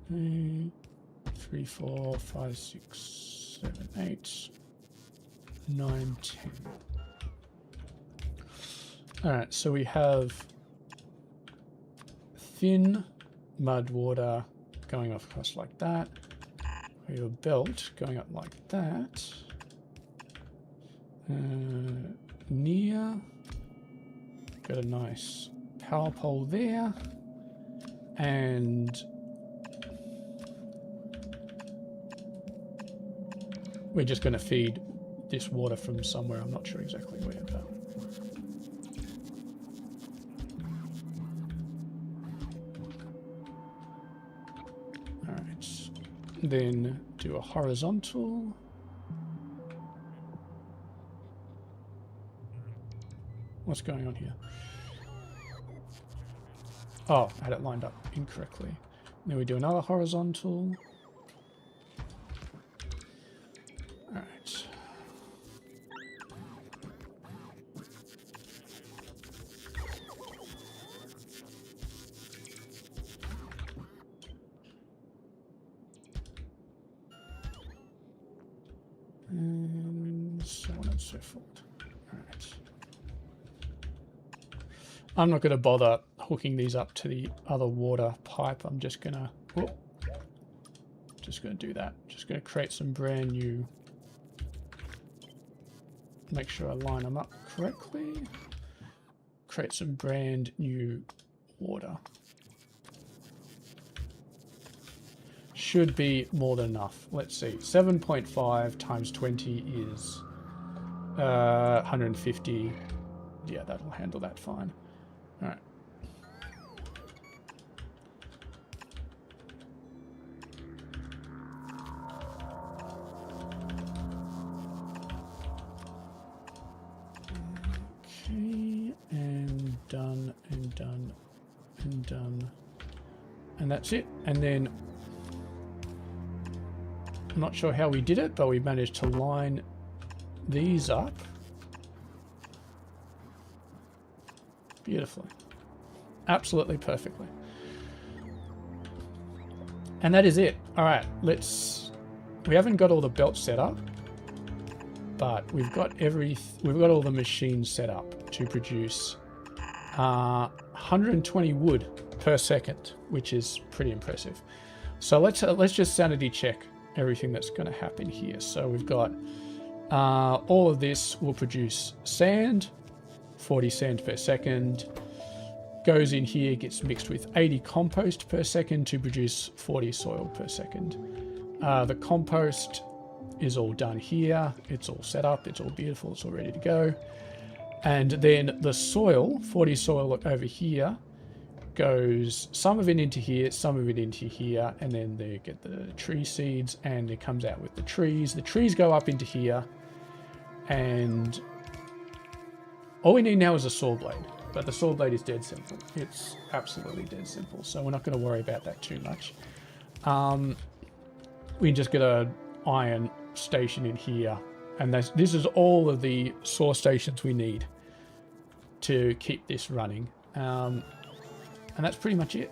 3, 4, 5, 6, 7, 8, 9, 10. Alright, so we have thin mud water going off across like that. We have a belt going up like that. Near, got a nice power pole there, and we're just going to feed this water from somewhere. I'm not sure exactly where, but Then do a horizontal. What's going on here? Oh, I had it lined up incorrectly. Then we do another horizontal. Alright. And so on and so forth. Alright. I'm not going to bother hooking these up to the other water pipe. I'm just going to do that. Just going to create some brand new. Make sure I line them up correctly. Create some brand new water. Should be more than enough. Let's see. 7.5 times 20 is 150. Yeah, that'll handle that fine. All right. Okay, and done, and done, and done. And that's it. And then, I'm not sure how we did it, but we managed to line these up beautifully. Absolutely perfectly. And that is it. All right, we haven't got all the belts set up, but we've got all the machines set up to produce 120 wood per second, which is pretty impressive. So let's just sanity check everything that's going to happen here. So we've got all of this will produce sand, 40 sand per second, goes in here, gets mixed with 80 compost per second to produce 40 soil per second. The compost is all done here. It's all set up. It's all beautiful. It's all ready to go. And then the soil, 40 soil over here, goes some of it into here, some of it into here, and then they get the tree seeds and it comes out with the trees. The trees go up into here, and all we need now is a saw blade. But the saw blade is dead simple. It's absolutely dead simple. So we're not going to worry about that too much. We just get a iron station in here. And this is all of the saw stations we need to keep this running. And that's pretty much it.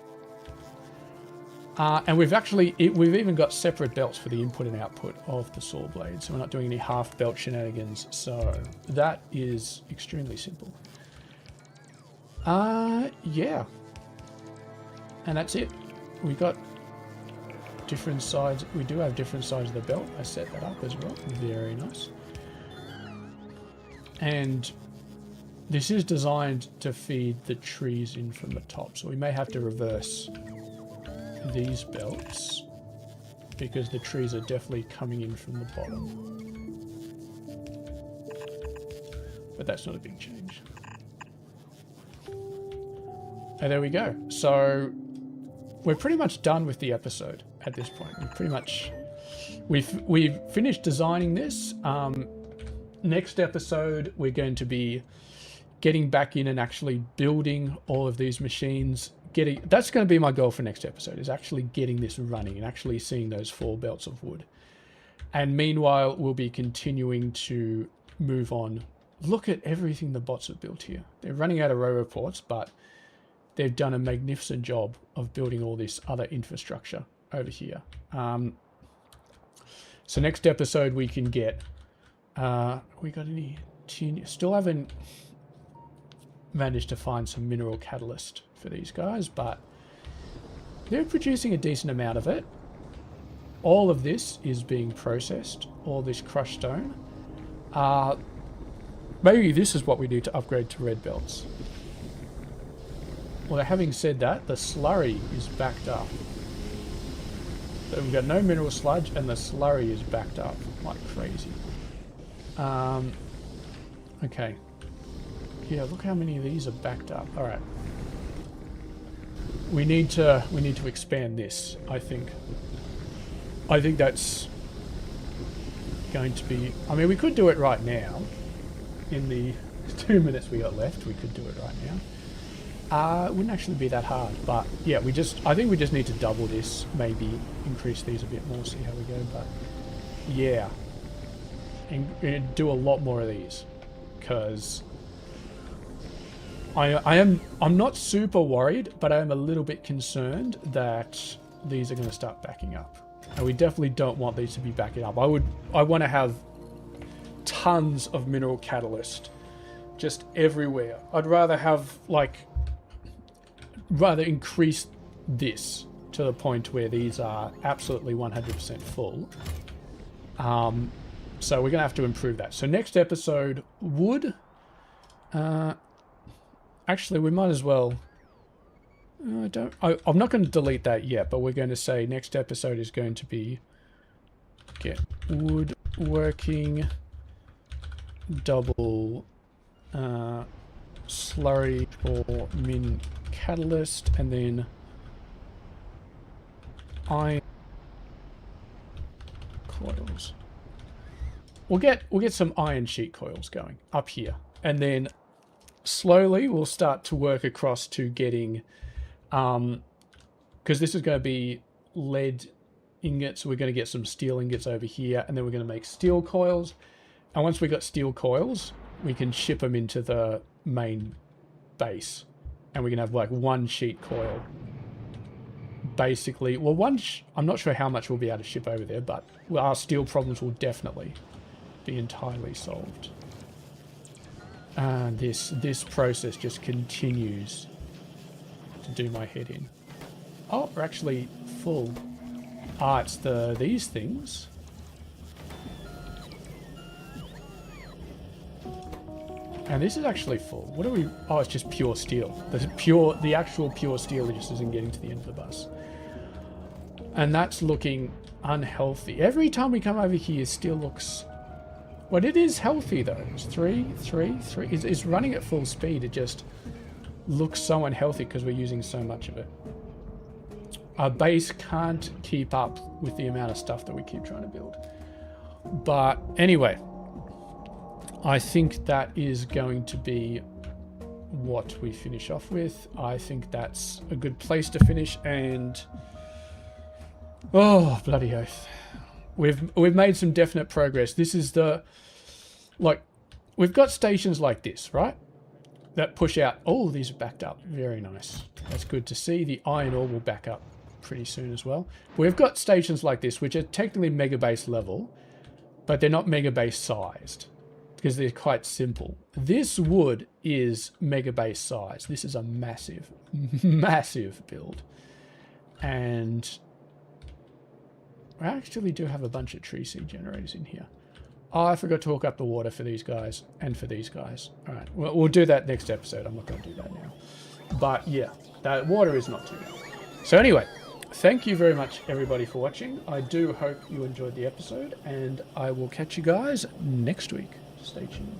And we've even got separate belts for the input and output of the saw blade. So we're not doing any half belt shenanigans. So that is extremely simple. Yeah. And that's it. We got different sides. We do have different sides of the belt. I set that up as well. Very nice. And this is designed to feed the trees in from the top. So we may have to reverse these belts because the trees are definitely coming in from the bottom. But that's not a big change. And there we go. So we're pretty much done with the episode at this point. We've finished designing this. Next episode, we're going to be getting back in and actually building all of these machines. That's going to be my goal for next episode, is actually getting this running and actually seeing those 4 belts of wood. And meanwhile, we'll be continuing to move on. Look at everything the bots have built here. They're running out of row reports, but they've done a magnificent job of building all this other infrastructure over here. So next episode we can get... we got any tin? Still haven't managed to find some mineral catalyst for these guys, but they're producing a decent amount of it. All of this is being processed, all this crushed stone. Maybe this is what we do to upgrade to red belts. Well, having said that, the slurry is backed up. So we've got no mineral sludge and the slurry is backed up like crazy. Okay. Yeah, look how many of these are backed up. All right. We need to expand this, I think. I think that's going to be... I mean, we could do it right now. In the 2 minutes we got left, we could do it right now. It wouldn't actually be that hard, but yeah, I think we just need to double this, maybe increase these a bit more, see how we go, but yeah. And do a lot more of these, because I'm not super worried, but I am a little bit concerned that these are going to start backing up. And we definitely don't want these to be backing up. I want to have tons of mineral catalyst just everywhere. I'd rather have rather increase this to the point where these are absolutely 100% full. So we're gonna have to improve that. So next episode would actually we might as well I'm not going to delete that yet, but we're going to say next episode is going to be get wood working double slurry or min catalyst, and then iron coils. We'll get some iron sheet coils going up here, and then slowly we'll start to work across to getting because this is going to be lead ingots, so we're going to get some steel ingots over here, and then we're going to make steel coils. And once we got steel coils, we can ship them into the main base, and we can have like one sheet coil. Basically, well, I'm not sure how much we'll be able to ship over there, but our steel problems will definitely be entirely solved. And this process just continues to do my head in. Oh, we're actually full. It's these things. And this is actually full. What are we... Oh, it's just pure steel. The actual pure steel just isn't getting to the end of the bus. And that's looking unhealthy. Every time we come over here, steel looks... Well, it is healthy, though. It's 3. It's running at full speed. It just looks so unhealthy because we're using so much of it. Our base can't keep up with the amount of stuff that we keep trying to build. But anyway... I think that is going to be what we finish off with. I think that's a good place to finish, and oh, bloody oath. We've made some definite progress. This is we've got stations like this, right? That push out. Oh, these are backed up. Very nice. That's good to see. The iron ore will back up pretty soon as well. We've got stations like this, which are technically mega base level, but they're not mega base sized, because they're quite simple. This wood is mega base size. This is a massive, massive build. And I actually do have a bunch of tree seed generators in here. Oh, I forgot to hook up the water for these guys and for these guys. All right, we'll do that next episode. I'm not going to do that now. But yeah, that water is not too bad. So anyway, thank you very much, everybody, for watching. I do hope you enjoyed the episode, and I will catch you guys next week. Stay tuned.